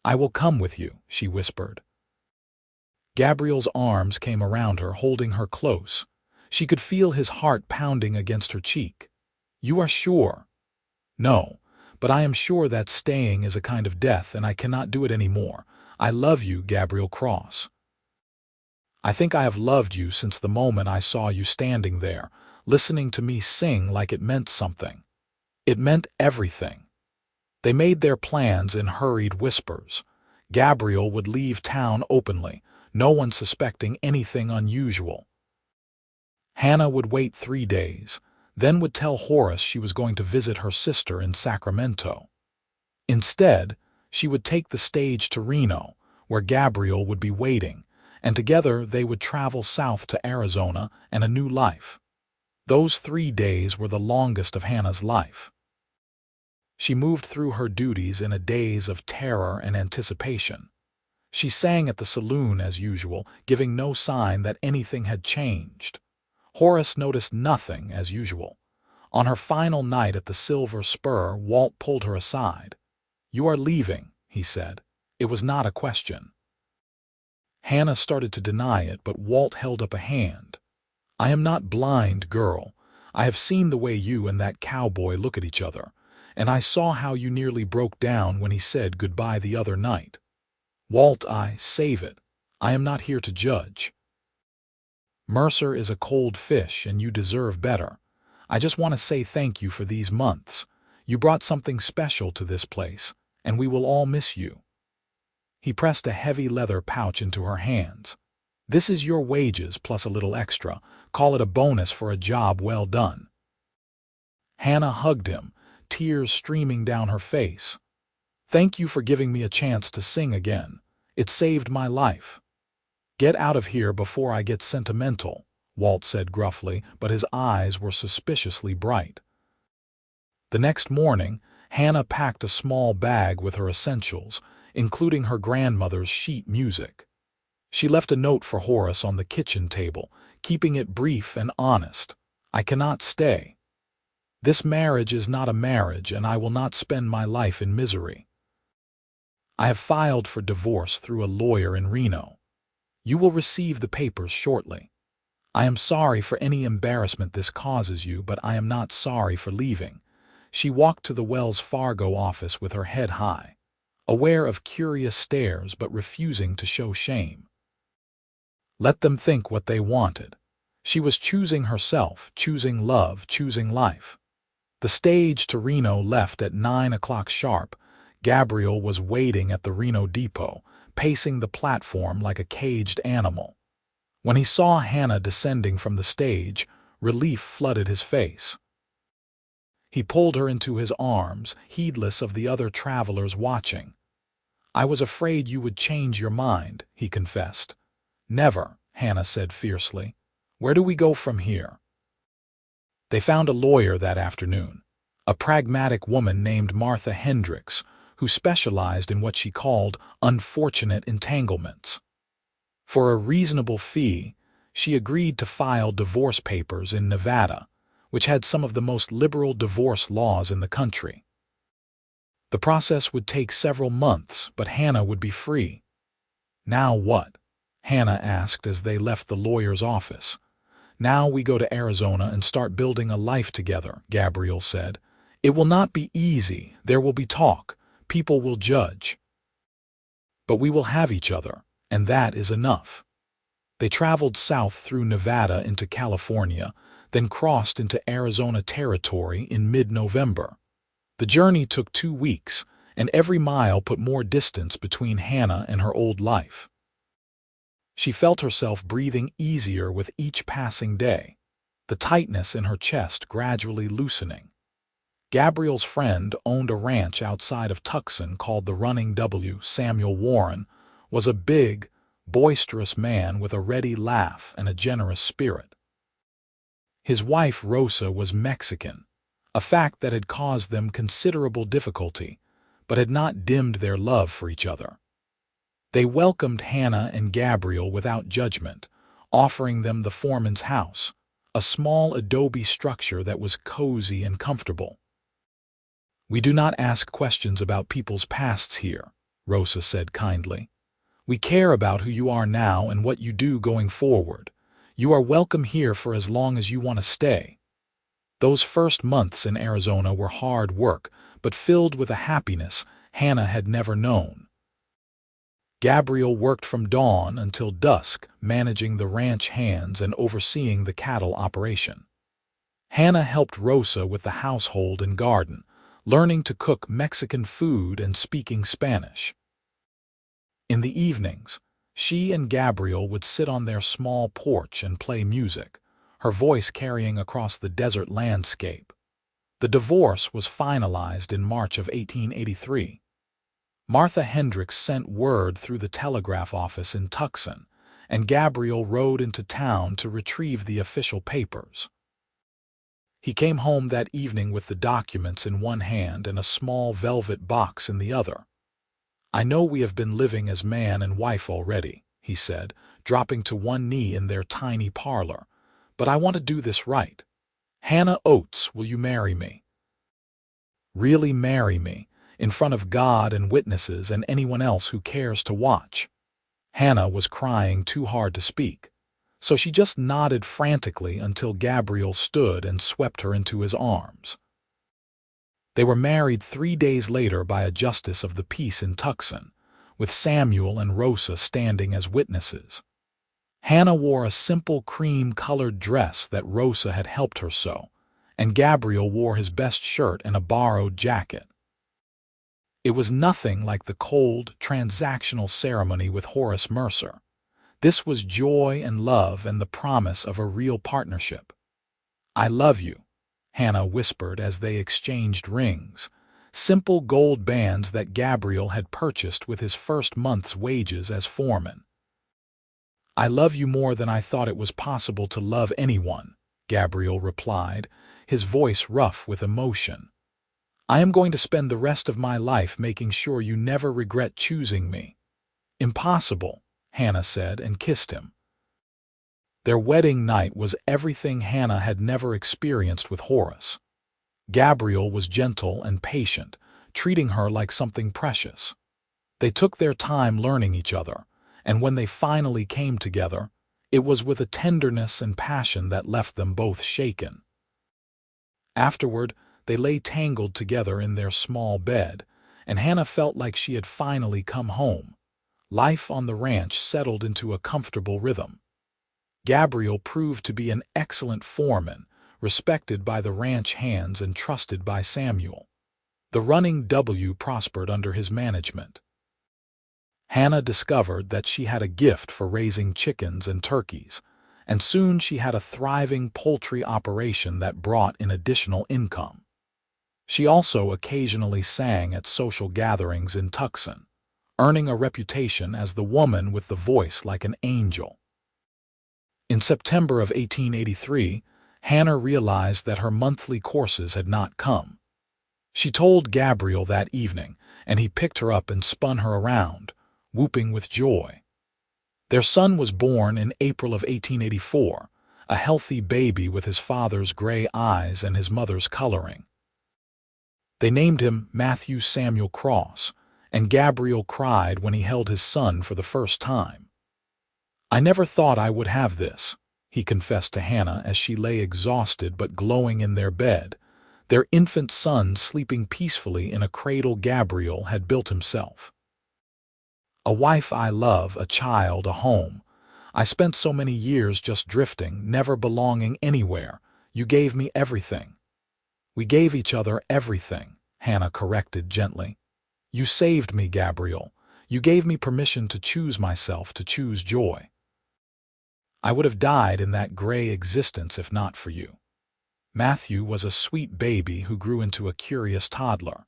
"I will come with you," she whispered. Gabriel's arms came around her, holding her close. She could feel his heart pounding against her cheek. "You are sure?" "No, but I am sure that staying is a kind of death and I cannot do it anymore. I love you, Gabriel Cross. I think I have loved you since the moment I saw you standing there, listening to me sing like it meant something. It meant everything." They made their plans in hurried whispers. Gabriel would leave town openly, no one suspecting anything unusual. Hannah would wait 3 days, then would tell Horace she was going to visit her sister in Sacramento. Instead, she would take the stage to Reno, where Gabriel would be waiting, and together they would travel south to Arizona and a new life. Those 3 days were the longest of Hannah's life. She moved through her duties in a daze of terror and anticipation. She sang at the saloon as usual, giving no sign that anything had changed. Horace noticed nothing as usual. On her final night at the Silver Spur, Walt pulled her aside. "You are leaving," he said. It was not a question. Hannah started to deny it, but Walt held up a hand. "I am not blind, girl. I have seen the way you and that cowboy look at each other, and I saw how you nearly broke down when he said goodbye the other night. Walt, save it. I am not here to judge. Mercer is a cold fish, and you deserve better. I just want to say thank you for these months. You brought something special to this place, and we will all miss you." He pressed a heavy leather pouch into her hands. "This is your wages plus a little extra. Call it a bonus for a job well done." Hannah hugged him, tears streaming down her face. "Thank you for giving me a chance to sing again. It saved my life." "Get out of here before I get sentimental," Walt said gruffly, but his eyes were suspiciously bright. The next morning, Hannah packed a small bag with her essentials, including her grandmother's sheet music. She left a note for Horace on the kitchen table, keeping it brief and honest. "I cannot stay. This marriage is not a marriage, and I will not spend my life in misery. I have filed for divorce through a lawyer in Reno. You will receive the papers shortly. I am sorry for any embarrassment this causes you, but I am not sorry for leaving." She walked to the Wells Fargo office with her head high, aware of curious stares but refusing to show shame. Let them think what they wanted. She was choosing herself, choosing love, choosing life. The stage to Reno left at 9 o'clock sharp. Gabriel was waiting at the Reno depot, pacing the platform like a caged animal. When he saw Hannah descending from the stage, relief flooded his face. He pulled her into his arms, heedless of the other travelers watching. "I was afraid you would change your mind," he confessed. "Never," Hannah said fiercely. "Where do we go from here?" They found a lawyer that afternoon, a pragmatic woman named Martha Hendricks, who specialized in what she called unfortunate entanglements. For a reasonable fee, she agreed to file divorce papers in Nevada, which had some of the most liberal divorce laws in the country. The process would take several months, but Hannah would be free. "Now what?" Hannah asked as they left the lawyer's office. "Now we go to Arizona and start building a life together," Gabriel said. "It will not be easy. There will be talk. People will judge. But we will have each other, and that is enough." They traveled south through Nevada into California, then crossed into Arizona territory in mid-November. The journey took 2 weeks, and every mile put more distance between Hannah and her old life. She felt herself breathing easier with each passing day, the tightness in her chest gradually loosening. Gabriel's friend owned a ranch outside of Tucson called the Running W. Samuel Warren was a big, boisterous man with a ready laugh and a generous spirit. His wife Rosa was Mexican, a fact that had caused them considerable difficulty, but had not dimmed their love for each other. They welcomed Hannah and Gabriel without judgment, offering them the foreman's house, a small adobe structure that was cozy and comfortable. "We do not ask questions about people's pasts here," Rosa said kindly. "We care about who you are now and what you do going forward. You are welcome here for as long as you want to stay." Those first months in Arizona were hard work, but filled with a happiness Hannah had never known. Gabriel worked from dawn until dusk, managing the ranch hands and overseeing the cattle operation. Hannah helped Rosa with the household and garden, learning to cook Mexican food and speaking Spanish. In the evenings, she and Gabriel would sit on their small porch and play music, her voice carrying across the desert landscape. The divorce was finalized in March of 1883. Martha Hendricks sent word through the telegraph office in Tucson, and Gabriel rode into town to retrieve the official papers. He came home that evening with the documents in one hand and a small velvet box in the other. "I know we have been living as man and wife already," he said, dropping to one knee in their tiny parlor, "but I want to do this right. Hannah Oates, will you marry me?" "Really marry me? in front of God and witnesses and anyone else who cares to watch. Hannah was crying too hard to speak, so she just nodded frantically until Gabriel stood and swept her into his arms. They were married 3 days later by a justice of the peace in Tucson, with Samuel and Rosa standing as witnesses. Hannah wore a simple cream-colored dress that Rosa had helped her sew, and Gabriel wore his best shirt and a borrowed jacket. It was nothing like the cold, transactional ceremony with Horace Mercer. This was joy and love and the promise of a real partnership. "I love you," Hannah whispered as they exchanged rings, simple gold bands that Gabriel had purchased with his first month's wages as foreman. "I love you more than I thought it was possible to love anyone," Gabriel replied, his voice rough with emotion. "I am going to spend the rest of my life making sure you never regret choosing me." "Impossible," Hannah said and kissed him. Their wedding night was everything Hannah had never experienced with Horace. Gabriel was gentle and patient, treating her like something precious. They took their time learning each other, and when they finally came together, it was with a tenderness and passion that left them both shaken. Afterward, they lay tangled together in their small bed, and Hannah felt like she had finally come home. Life on the ranch settled into a comfortable rhythm. Gabriel proved to be an excellent foreman, respected by the ranch hands and trusted by Samuel. The running W prospered under his management. Hannah discovered that she had a gift for raising chickens and turkeys, and soon she had a thriving poultry operation that brought in additional income. She also occasionally sang at social gatherings in Tucson, earning a reputation as the woman with the voice like an angel. In September of 1883, Hannah realized that her monthly courses had not come. She told Gabriel that evening, and he picked her up and spun her around, whooping with joy. Their son was born in April of 1884, a healthy baby with his father's gray eyes and his mother's coloring. They named him Matthew Samuel Cross, and Gabriel cried when he held his son for the first time. "I never thought I would have this," he confessed to Hannah as she lay exhausted but glowing in their bed, their infant son sleeping peacefully in a cradle Gabriel had built himself. "A wife I love, a child, a home. I spent so many years just drifting, never belonging anywhere. You gave me everything." "We gave each other everything," Hannah corrected gently. "You saved me, Gabriel. You gave me permission to choose myself, to choose joy. I would have died in that gray existence if not for you." Matthew was a sweet baby who grew into a curious toddler.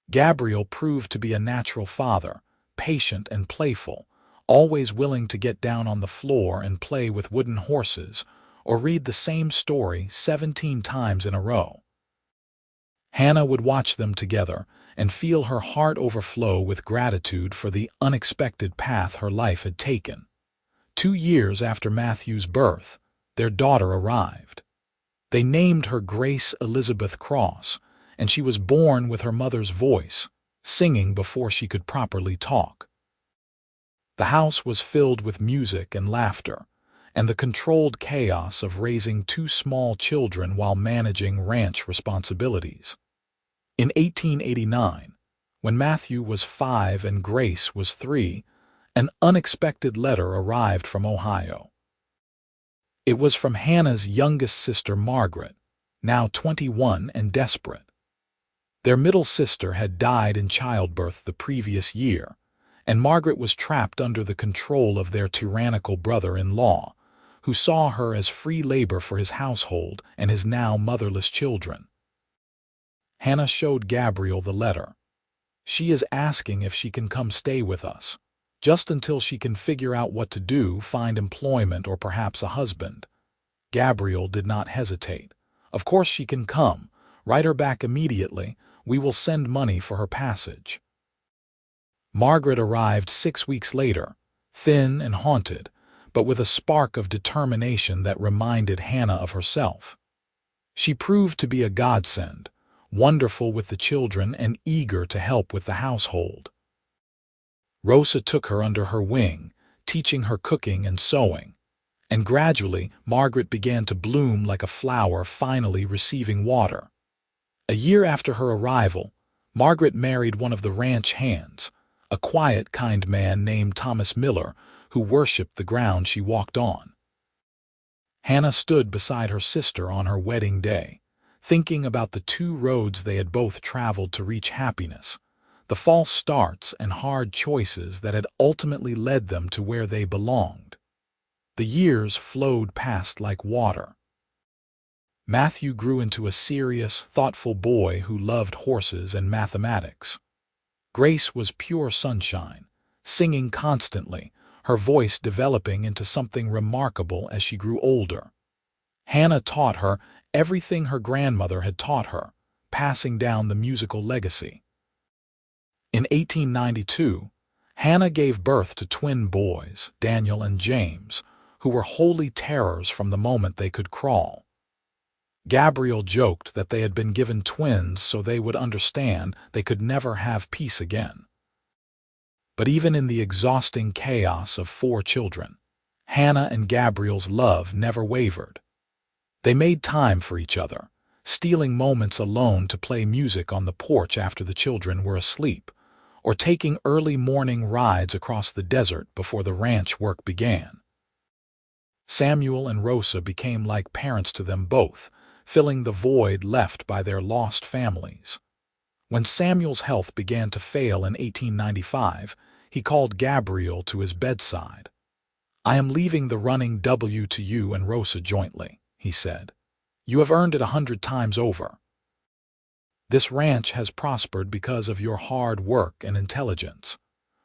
Gabriel proved to be a natural father, patient and playful, always willing to get down on the floor and play with wooden horses or read the same story 17 times in a row. Hannah would watch them together and feel her heart overflow with gratitude for the unexpected path her life had taken. 2 years after Matthew's birth, their daughter arrived. They named her Grace Elizabeth Cross, and she was born with her mother's voice, singing before she could properly talk. The house was filled with music and laughter, and the controlled chaos of raising 2 small children while managing ranch responsibilities. In 1889, when Matthew was 5 and Grace was 3, an unexpected letter arrived from Ohio. It was from Hannah's youngest sister, Margaret, now 21 and desperate. Their middle sister had died in childbirth the previous year, and Margaret was trapped under the control of their tyrannical brother-in-law, who saw her as free labor for his household and his now motherless children. Hannah showed Gabriel the letter. "She is asking if she can come stay with us, just until she can figure out what to do, find employment or perhaps a husband." Gabriel did not hesitate. "Of course she can come. Write her back immediately. We will send money for her passage." Margaret arrived 6 weeks later, thin and haunted, but with a spark of determination that reminded Hannah of herself. She proved to be a godsend, wonderful with the children and eager to help with the household. Rosa took her under her wing, teaching her cooking and sewing. And gradually, Margaret began to bloom like a flower finally receiving water. A year after her arrival, Margaret married one of the ranch hands, a quiet, kind man named Thomas Miller, who worshipped the ground she walked on. Hannah stood beside her sister on her wedding day, thinking about the two roads they had both traveled to reach happiness, the false starts and hard choices that had ultimately led them to where they belonged. The years flowed past like water. Matthew grew into a serious, thoughtful boy who loved horses and mathematics. Grace was pure sunshine, singing constantly, her voice developing into something remarkable as she grew older. Hannah taught her everything her grandmother had taught her, passing down the musical legacy. In 1892, Hannah gave birth to twin boys, Daniel and James, who were holy terrors from the moment they could crawl. Gabriel joked that they had been given twins so they would understand they could never have peace again. But even in the exhausting chaos of 4 children, Hannah and Gabriel's love never wavered. They made time for each other, stealing moments alone to play music on the porch after the children were asleep, or taking early morning rides across the desert before the ranch work began. Samuel and Rosa became like parents to them both, filling the void left by their lost families. When Samuel's health began to fail in 1895, he called Gabriel to his bedside. "I am leaving the running W to you and Rosa jointly," he said. "You have earned it 100 times over. This ranch has prospered because of your hard work and intelligence.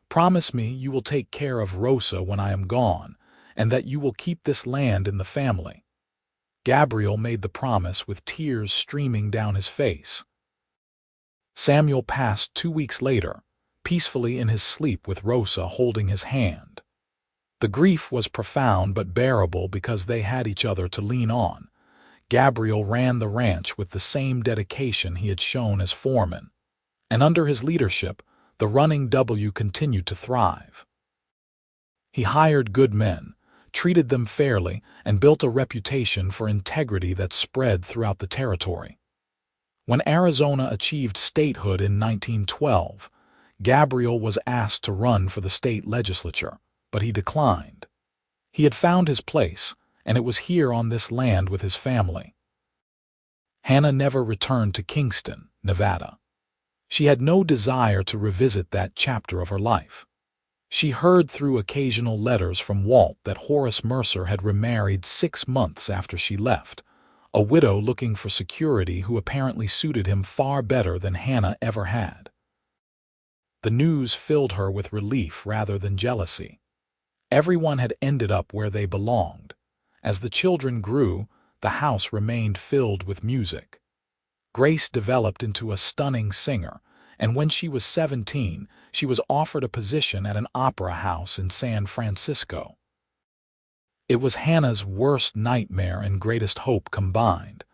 Promise me you will take care of Rosa when I am gone, and that you will keep this land in the family." Gabriel made the promise with tears streaming down his face. Samuel passed 2 weeks later, peacefully in his sleep with Rosa holding his hand. The grief was profound but bearable because they had each other to lean on. Gabriel ran the ranch with the same dedication he had shown as foreman, and under his leadership, the running W continued to thrive. He hired good men, treated them fairly, and built a reputation for integrity that spread throughout the territory. When Arizona achieved statehood in 1912, Gabriel was asked to run for the state legislature, but he declined. He had found his place, and it was here on this land with his family. Hannah never returned to Kingston, Nevada. She had no desire to revisit that chapter of her life. She heard through occasional letters from Walt that Horace Mercer had remarried 6 months after she left, a widow looking for security who apparently suited him far better than Hannah ever had. The news filled her with relief rather than jealousy. Everyone had ended up where they belonged. As the children grew, the house remained filled with music. Grace developed into a stunning singer, and when she was 17, she was offered a position at an opera house in San Francisco. It was Hannah's worst nightmare and greatest hope combined,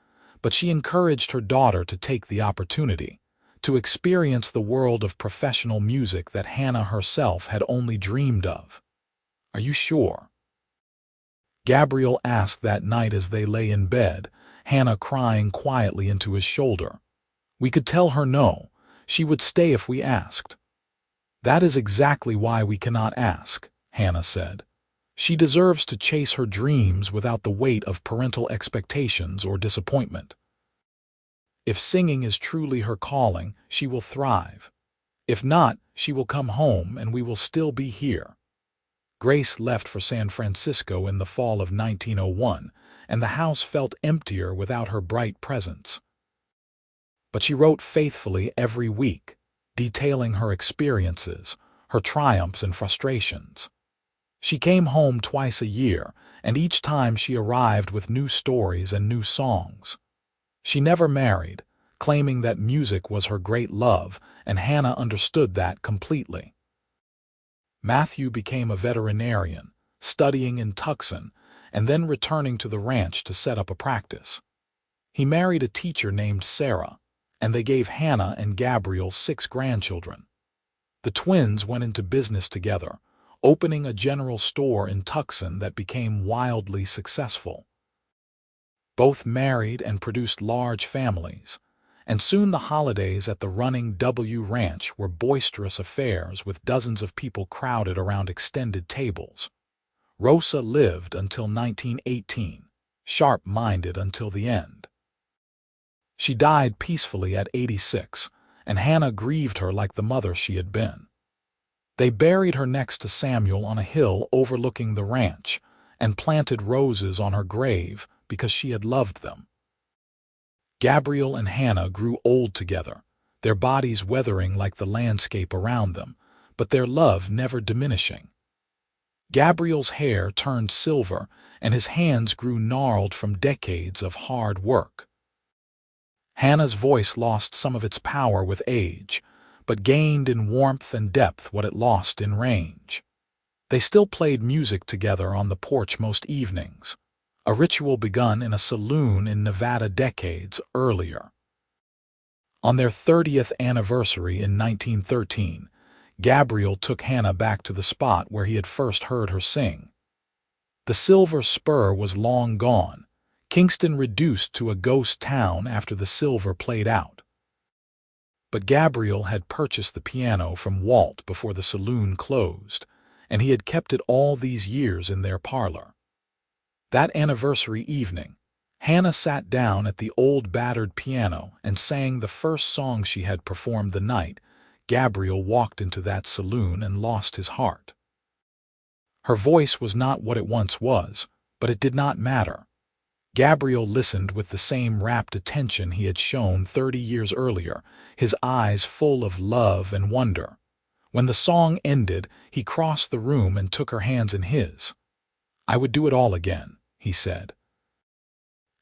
but she encouraged her daughter to take the opportunity, to experience the world of professional music that Hannah herself had only dreamed of. "Are you sure?" Gabriel asked that night as they lay in bed, Hannah crying quietly into his shoulder. "We could tell her no. She would stay if we asked." "That is exactly why we cannot ask," Hannah said. "She deserves to chase her dreams without the weight of parental expectations or disappointment. If singing is truly her calling, she will thrive. If not, she will come home and we will still be here." Grace left for San Francisco in the fall of 1901, and the house felt emptier without her bright presence. But she wrote faithfully every week, detailing her experiences, her triumphs and frustrations. She came home twice a year, and each time she arrived with new stories and new songs. She never married, claiming that music was her great love, and Hannah understood that completely. Matthew became a veterinarian, studying in Tucson, and then returning to the ranch to set up a practice. He married a teacher named Sarah, and they gave Hannah and Gabriel 6 grandchildren. The twins went into business together, opening a general store in Tucson that became wildly successful. Both married and produced large families, and soon the holidays at the Running W Ranch were boisterous affairs with dozens of people crowded around extended tables. Rosa lived until 1918, sharp-minded until the end. She died peacefully at 86, and Hannah grieved her like the mother she had been. They buried her next to Samuel on a hill overlooking the ranch and planted roses on her grave because she had loved them. Gabriel and Hannah grew old together, their bodies weathering like the landscape around them, but their love never diminishing. Gabriel's hair turned silver, and his hands grew gnarled from decades of hard work. Hannah's voice lost some of its power with age, but gained in warmth and depth what it lost in range. They still played music together on the porch most evenings, a ritual begun in a saloon in Nevada decades earlier. On their 30th anniversary in 1913, Gabriel took Hannah back to the spot where he had first heard her sing. The Silver Spur was long gone, Kingston reduced to a ghost town after the silver played out. But Gabriel had purchased the piano from Walt before the saloon closed, and he had kept it all these years in their parlor. That anniversary evening, Hannah sat down at the old battered piano and sang the first song she had performed the night Gabriel walked into that saloon and lost his heart. Her voice was not what it once was, but it did not matter. Gabriel listened with the same rapt attention he had shown 30 years earlier, his eyes full of love and wonder. When the song ended, he crossed the room and took her hands in his. "I would do it all again," he said.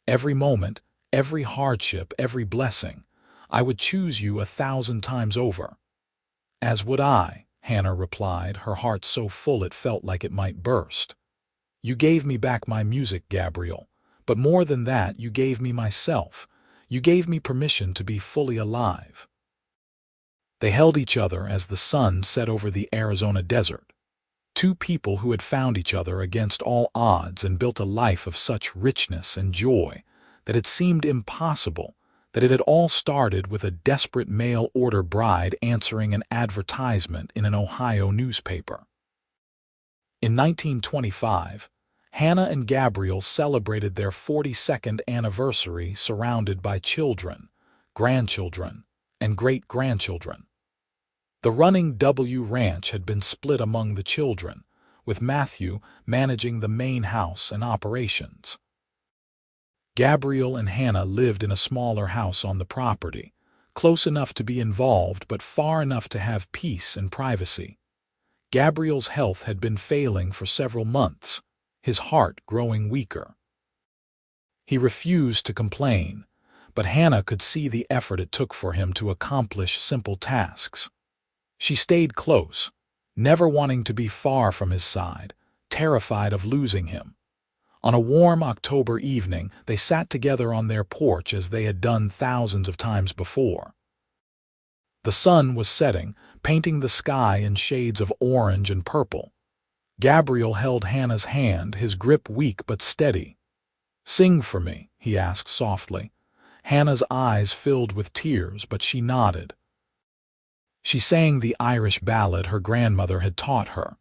"Every moment, every hardship, every blessing. I would choose you 1,000 times over." "As would I," Hannah replied, her heart so full it felt like it might burst. "You gave me back my music, Gabriel, but more than that, you gave me myself. You gave me permission to be fully alive." They held each other as the sun set over the Arizona desert. Two people who had found each other against all odds and built a life of such richness and joy that it seemed impossible that it had all started with a desperate mail-order bride answering an advertisement in an Ohio newspaper. In 1925, Hannah and Gabriel celebrated their 42nd anniversary surrounded by children, grandchildren, and great-grandchildren. The Running W Ranch had been split among the children, with Matthew managing the main house and operations. Gabriel and Hannah lived in a smaller house on the property, close enough to be involved but far enough to have peace and privacy. Gabriel's health had been failing for several months, his heart growing weaker. He refused to complain, but Hannah could see the effort it took for him to accomplish simple tasks. She stayed close, never wanting to be far from his side, terrified of losing him. On a warm October evening, they sat together on their porch as they had done thousands of times before. The sun was setting, painting the sky in shades of orange and purple. Gabriel held Hannah's hand, his grip weak but steady. "Sing for me," he asked softly. Hannah's eyes filled with tears, but she nodded. She sang the Irish ballad her grandmother had taught her,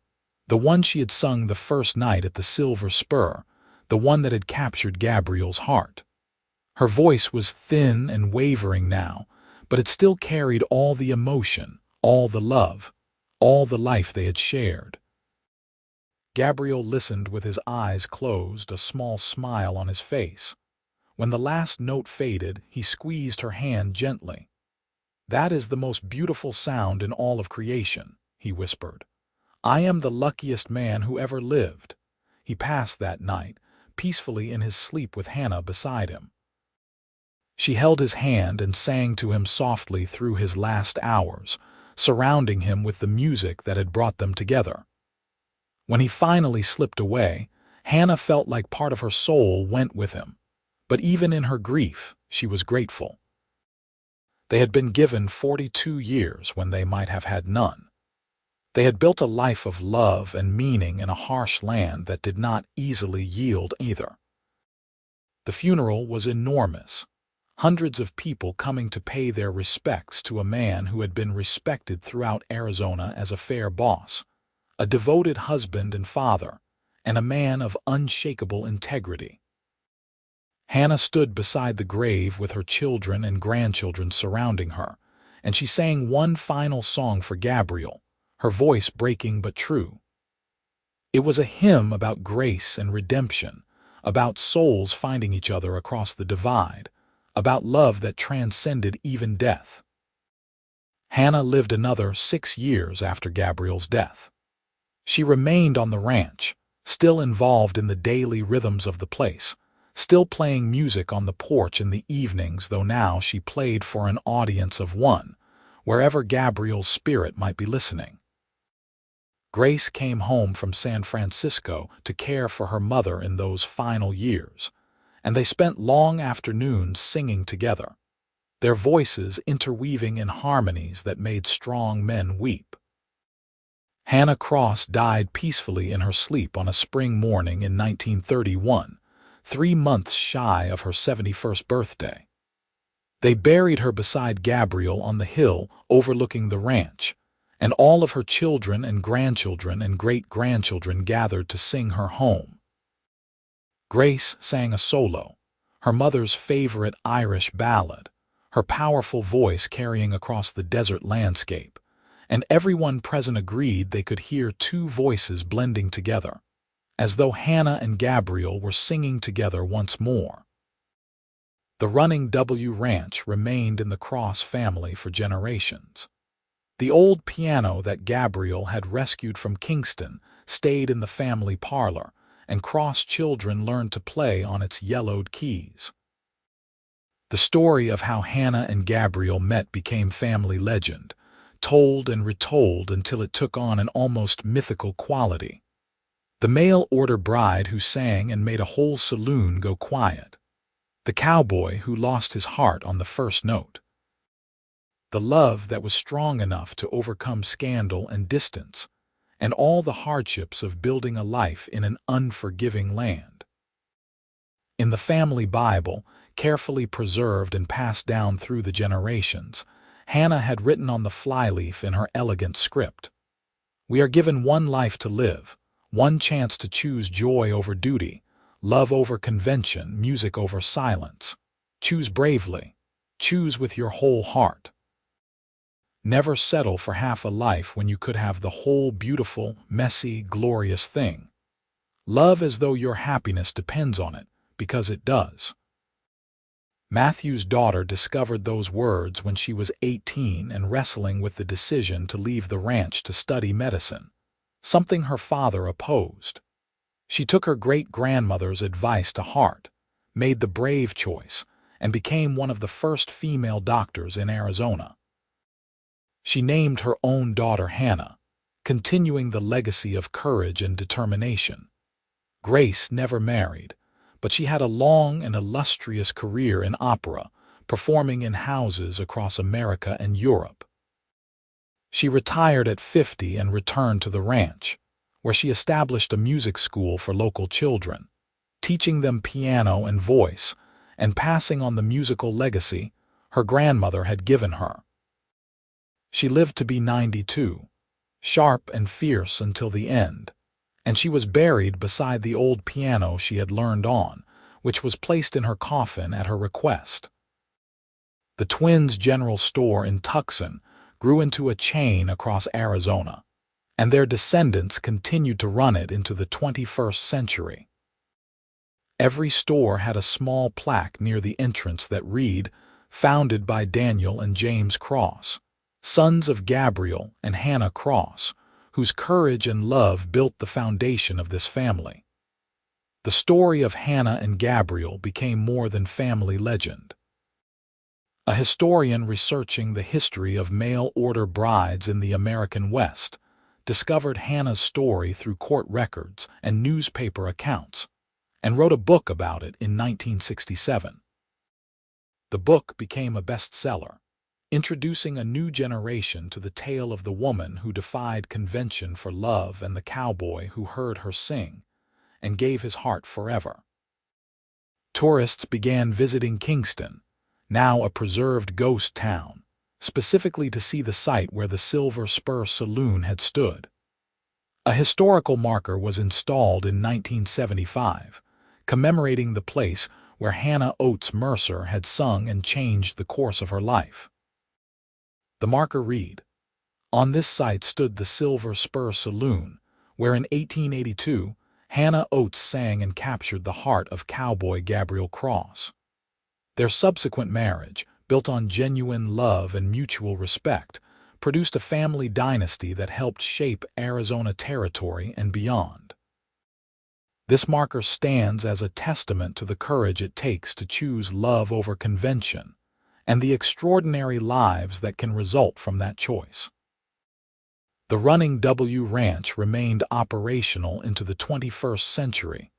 the one she had sung the first night at the Silver Spur, the one that had captured Gabriel's heart. Her voice was thin and wavering now, but it still carried all the emotion, all the love, all the life they had shared. Gabriel listened with his eyes closed, a small smile on his face. When the last note faded, he squeezed her hand gently. "That is the most beautiful sound in all of creation," he whispered. "I am the luckiest man who ever lived." He passed that night, peacefully in his sleep with Hannah beside him. She held his hand and sang to him softly through his last hours, surrounding him with the music that had brought them together. When he finally slipped away, Hannah felt like part of her soul went with him. But even in her grief, she was grateful. They had been given 42 years when they might have had none. They had built a life of love and meaning in a harsh land that did not easily yield either. The funeral was enormous, hundreds of people coming to pay their respects to a man who had been respected throughout Arizona as a fair boss, a devoted husband and father, and a man of unshakable integrity. Hannah stood beside the grave with her children and grandchildren surrounding her, and she sang one final song for Gabriel, her voice breaking but true. It was a hymn about grace and redemption, about souls finding each other across the divide, about love that transcended even death. Hannah lived another 6 years after Gabriel's death. She remained on the ranch, still involved in the daily rhythms of the place, still playing music on the porch in the evenings, though now she played for an audience of one, wherever Gabriel's spirit might be listening. Grace came home from San Francisco to care for her mother in those final years, and they spent long afternoons singing together, their voices interweaving in harmonies that made strong men weep. Hannah Cross died peacefully in her sleep on a spring morning in 1931, 3 months shy of her 71st birthday. They buried her beside Gabriel on the hill overlooking the ranch, and all of her children and grandchildren and great-grandchildren gathered to sing her home. Grace sang a solo, her mother's favorite Irish ballad, her powerful voice carrying across the desert landscape, and everyone present agreed they could hear two voices blending together, as though Hannah and Gabriel were singing together once more. The Running W Ranch remained in the Cross family for generations. The old piano that Gabriel had rescued from Kingston stayed in the family parlor, and Cross children learned to play on its yellowed keys. The story of how Hannah and Gabriel met became family legend, told and retold until it took on an almost mythical quality. The mail-order bride who sang and made a whole saloon go quiet. The cowboy who lost his heart on the first note. The love that was strong enough to overcome scandal and distance, and all the hardships of building a life in an unforgiving land. In the family Bible, carefully preserved and passed down through the generations, Hannah had written on the flyleaf in her elegant script, "We are given one life to live, one chance to choose joy over duty, love over convention, music over silence. Choose bravely, choose with your whole heart. Never settle for half a life when you could have the whole beautiful, messy, glorious thing. Love as though your happiness depends on it, because it does." Matthew's daughter discovered those words when she was 18 and wrestling with the decision to leave the ranch to study medicine, something her father opposed. She took her great-grandmother's advice to heart, made the brave choice, and became one of the first female doctors in Arizona. She named her own daughter Hannah, continuing the legacy of courage and determination. Grace never married, but she had a long and illustrious career in opera, performing in houses across America and Europe. She retired at 50 and returned to the ranch, where she established a music school for local children, teaching them piano and voice, and passing on the musical legacy her grandmother had given her. She lived to be 92, sharp and fierce until the end, and she was buried beside the old piano she had learned on, which was placed in her coffin at her request. The twins' general store in Tucson grew into a chain across Arizona, and their descendants continued to run it into the 21st century. Every store had a small plaque near the entrance that read, "Founded by Daniel and James Cross, sons of Gabriel and Hannah Cross, whose courage and love built the foundation of this family." The story of Hannah and Gabriel became more than family legend. A historian researching the history of mail-order brides in the American West discovered Hannah's story through court records and newspaper accounts, and wrote a book about it in 1967. The book became a bestseller, introducing a new generation to the tale of the woman who defied convention for love and the cowboy who heard her sing and gave his heart forever. Tourists began visiting Kingston, now a preserved ghost town, specifically to see the site where the Silver Spur Saloon had stood. A historical marker was installed in 1975, commemorating the place where Horace Mercer had sung and changed the course of her life. The marker read, "On this site stood the Silver Spur Saloon, where in 1882 Oates sang and captured the heart of cowboy Gabriel Cross." Their subsequent marriage, built on genuine love and mutual respect, produced a family dynasty that helped shape Arizona territory and beyond. This marker stands as a testament to the courage it takes to choose love over convention and the extraordinary lives that can result from that choice. The Running W Ranch remained operational into the 21st century,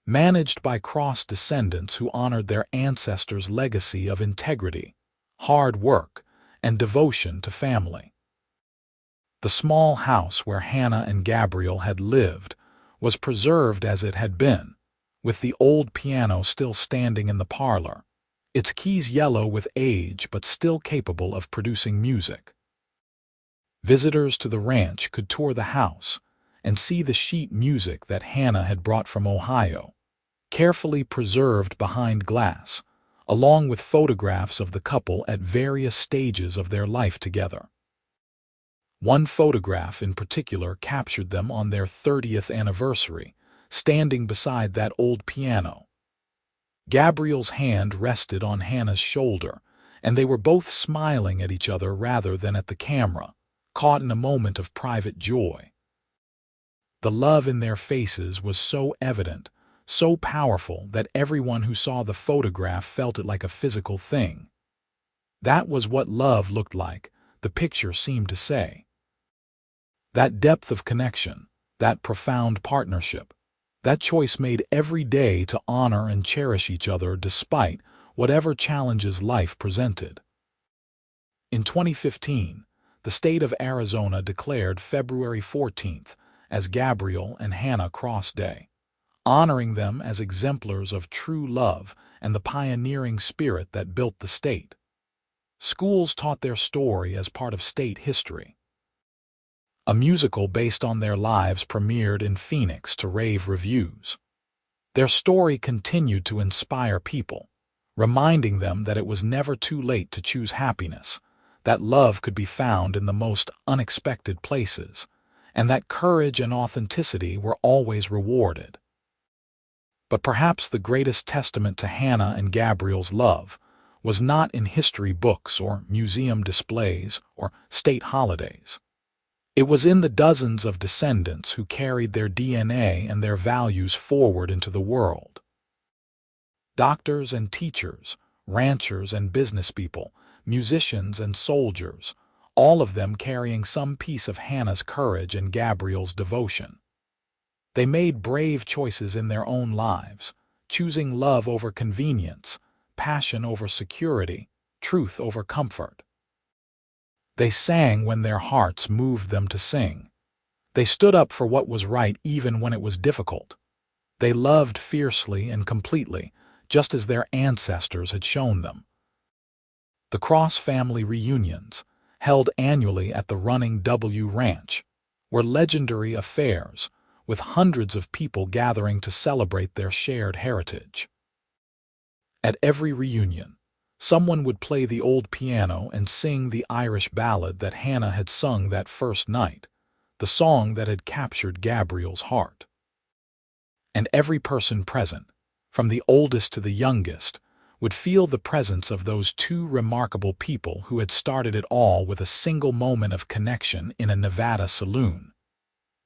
managed by Cross descendants who honored their ancestors' legacy of integrity, hard work, and devotion to family. The small house where Hannah and Gabriel had lived was preserved as it had been, with the old piano still standing in the parlor, its keys yellow with age but still capable of producing music. Visitors to the ranch could tour the house and see the sheet music that Hannah had brought from Ohio, carefully preserved behind glass, along with photographs of the couple at various stages of their life together. One photograph in particular captured them on their 30th anniversary, standing beside that old piano. Gabriel's hand rested on Hannah's shoulder, and they were both smiling at each other rather than at the camera, caught in a moment of private joy. The love in their faces was so evident, so powerful that everyone who saw the photograph felt it like a physical thing. That was what love looked like, the picture seemed to say. That depth of connection, that profound partnership, that choice made every day to honor and cherish each other despite whatever challenges life presented. In 2015, the state of Arizona declared February 14th as Gabriel and Hannah Cross Day, honoring them as exemplars of true love and the pioneering spirit that built the state. Schools taught their story as part of state history. A musical based on their lives premiered in Phoenix to rave reviews. Their story continued to inspire people, reminding them that it was never too late to choose happiness, that love could be found in the most unexpected places, and that courage and authenticity were always rewarded. But perhaps the greatest testament to Hannah and Gabriel's love was not in history books or museum displays or state holidays. It was in the dozens of descendants who carried their DNA and their values forward into the world. Doctors and teachers, ranchers and businesspeople, musicians and soldiers, all of them carrying some piece of Hannah's courage and Gabriel's devotion. They made brave choices in their own lives, choosing love over convenience, passion over security, truth over comfort. They sang when their hearts moved them to sing. They stood up for what was right even when it was difficult. They loved fiercely and completely, just as their ancestors had shown them. The Cross family reunions, held annually at the Running W Ranch, were legendary affairs, with hundreds of people gathering to celebrate their shared heritage. At every reunion, someone would play the old piano and sing the Irish ballad that Hannah had sung that first night, the song that had captured Gabriel's heart. And every person present, from the oldest to the youngest, would feel the presence of those two remarkable people who had started it all with a single moment of connection in a Nevada saloon.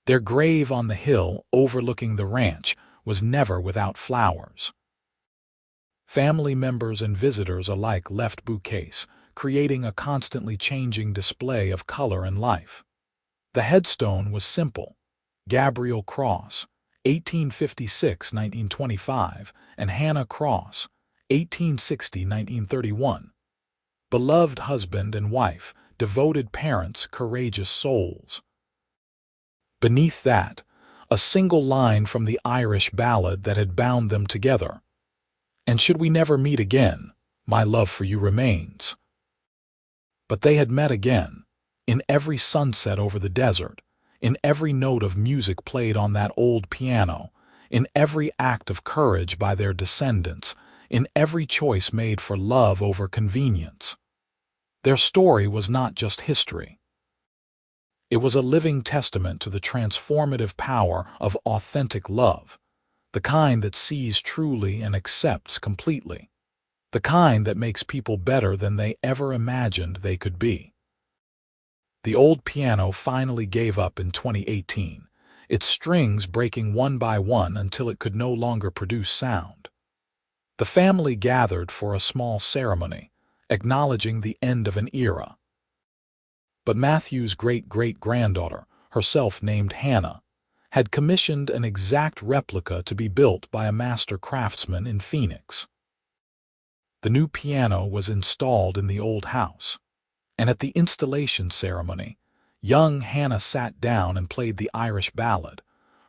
Their grave on the hill overlooking the ranch was never without flowers. Family members and visitors alike left bouquets, creating a constantly changing display of color and life. The headstone was simple: Gabriel Cross, 1856–1925, and Hannah Cross, 1860–1931. beloved husband and wife, devoted parents, courageous souls. Beneath that, a single line from the Irish ballad that had bound them together. And should we never meet again, my love for you remains. But they had met again, in every sunset over the desert, in every note of music played on that old piano, in every act of courage by their descendants, in every choice made for love over convenience. Their story was not just history. It was a living testament to the transformative power of authentic love, the kind that sees truly and accepts completely, the kind that makes people better than they ever imagined they could be. The old piano finally gave up in 2018, its strings breaking one by one until it could no longer produce sound. The family gathered for a small ceremony, acknowledging the end of an era. But Matthew's great-great-granddaughter, herself named Hannah, had commissioned an exact replica to be built by a master craftsman in Phoenix. The new piano was installed in the old house, and at the installation ceremony, young Hannah sat down and played the Irish ballad,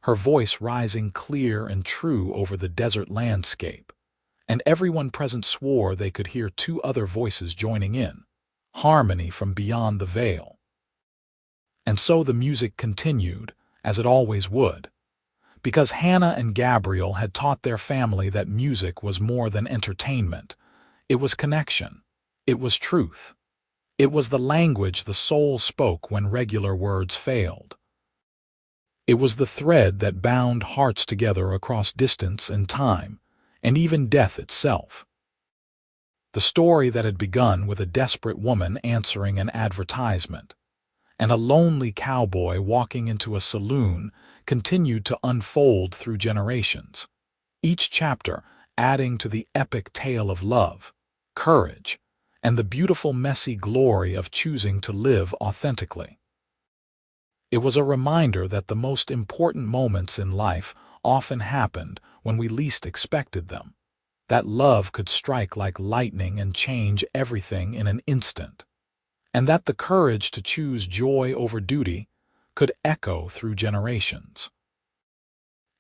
her voice rising clear and true over the desert landscape, and everyone present swore they could hear two other voices joining in, harmony from beyond the veil. And so the music continued, as it always would, because Hannah and Gabriel had taught their family that music was more than entertainment. It was connection. It was truth. It was the language the soul spoke when regular words failed. It was the thread that bound hearts together across distance and time, and even death itself. The story that had begun with a desperate woman answering an advertisement, and a lonely cowboy walking into a saloon continued to unfold through generations, each chapter adding to the epic tale of love, courage, and the beautiful messy glory of choosing to live authentically. It was a reminder that the most important moments in life often happened when we least expected them, that love could strike like lightning and change everything in an instant, and that the courage to choose joy over duty could echo through generations.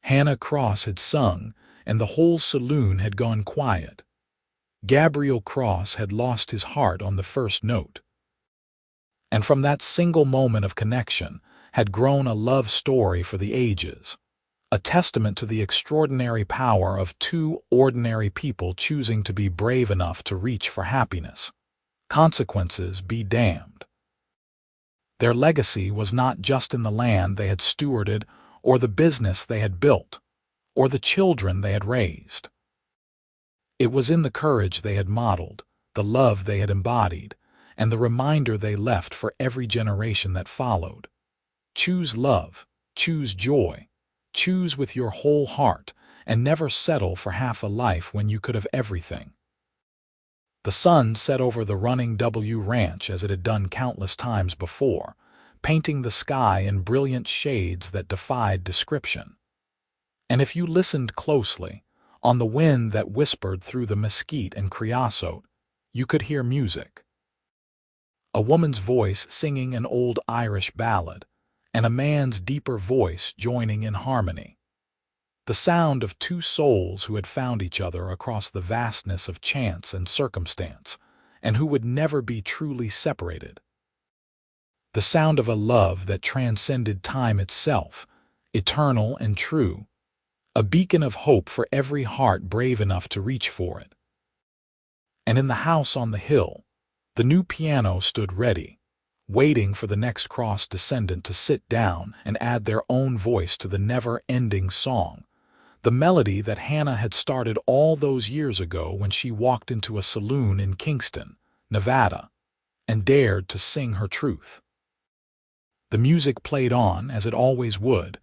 Hannah Cross had sung, and the whole saloon had gone quiet. Gabriel Cross had lost his heart on the first note. And from that single moment of connection had grown a love story for the ages, a testament to the extraordinary power of two ordinary people choosing to be brave enough to reach for happiness. Consequences be damned. Their legacy was not just in the land they had stewarded, or the business they had built, or the children they had raised. It was in the courage they had modeled, the love they had embodied, and the reminder they left for every generation that followed. Choose love, choose joy, choose with your whole heart, and never settle for half a life when you could have everything. The sun set over the Running W Ranch as it had done countless times before, painting the sky in brilliant shades that defied description. And if you listened closely, on the wind that whispered through the mesquite and creosote, you could hear music. A woman's voice singing an old Irish ballad, and a man's deeper voice joining in harmony. The sound of two souls who had found each other across the vastness of chance and circumstance, and who would never be truly separated. The sound of a love that transcended time itself, eternal and true, a beacon of hope for every heart brave enough to reach for it. And in the house on the hill, the new piano stood ready, waiting for the next Cross descendant to sit down and add their own voice to the never-ending song, the melody that Hannah had started all those years ago when she walked into a saloon in Kingston, Nevada, and dared to sing her truth. The music played on, as it always would,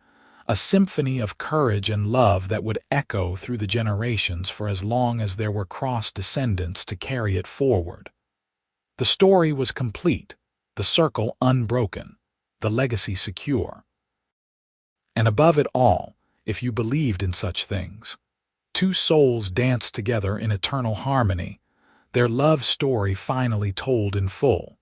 a symphony of courage and love that would echo through the generations for as long as there were Cross descendants to carry it forward. The story was complete, the circle unbroken, the legacy secure. And above it all, if you believed in such things, two souls danced together in eternal harmony, their love story finally told in full.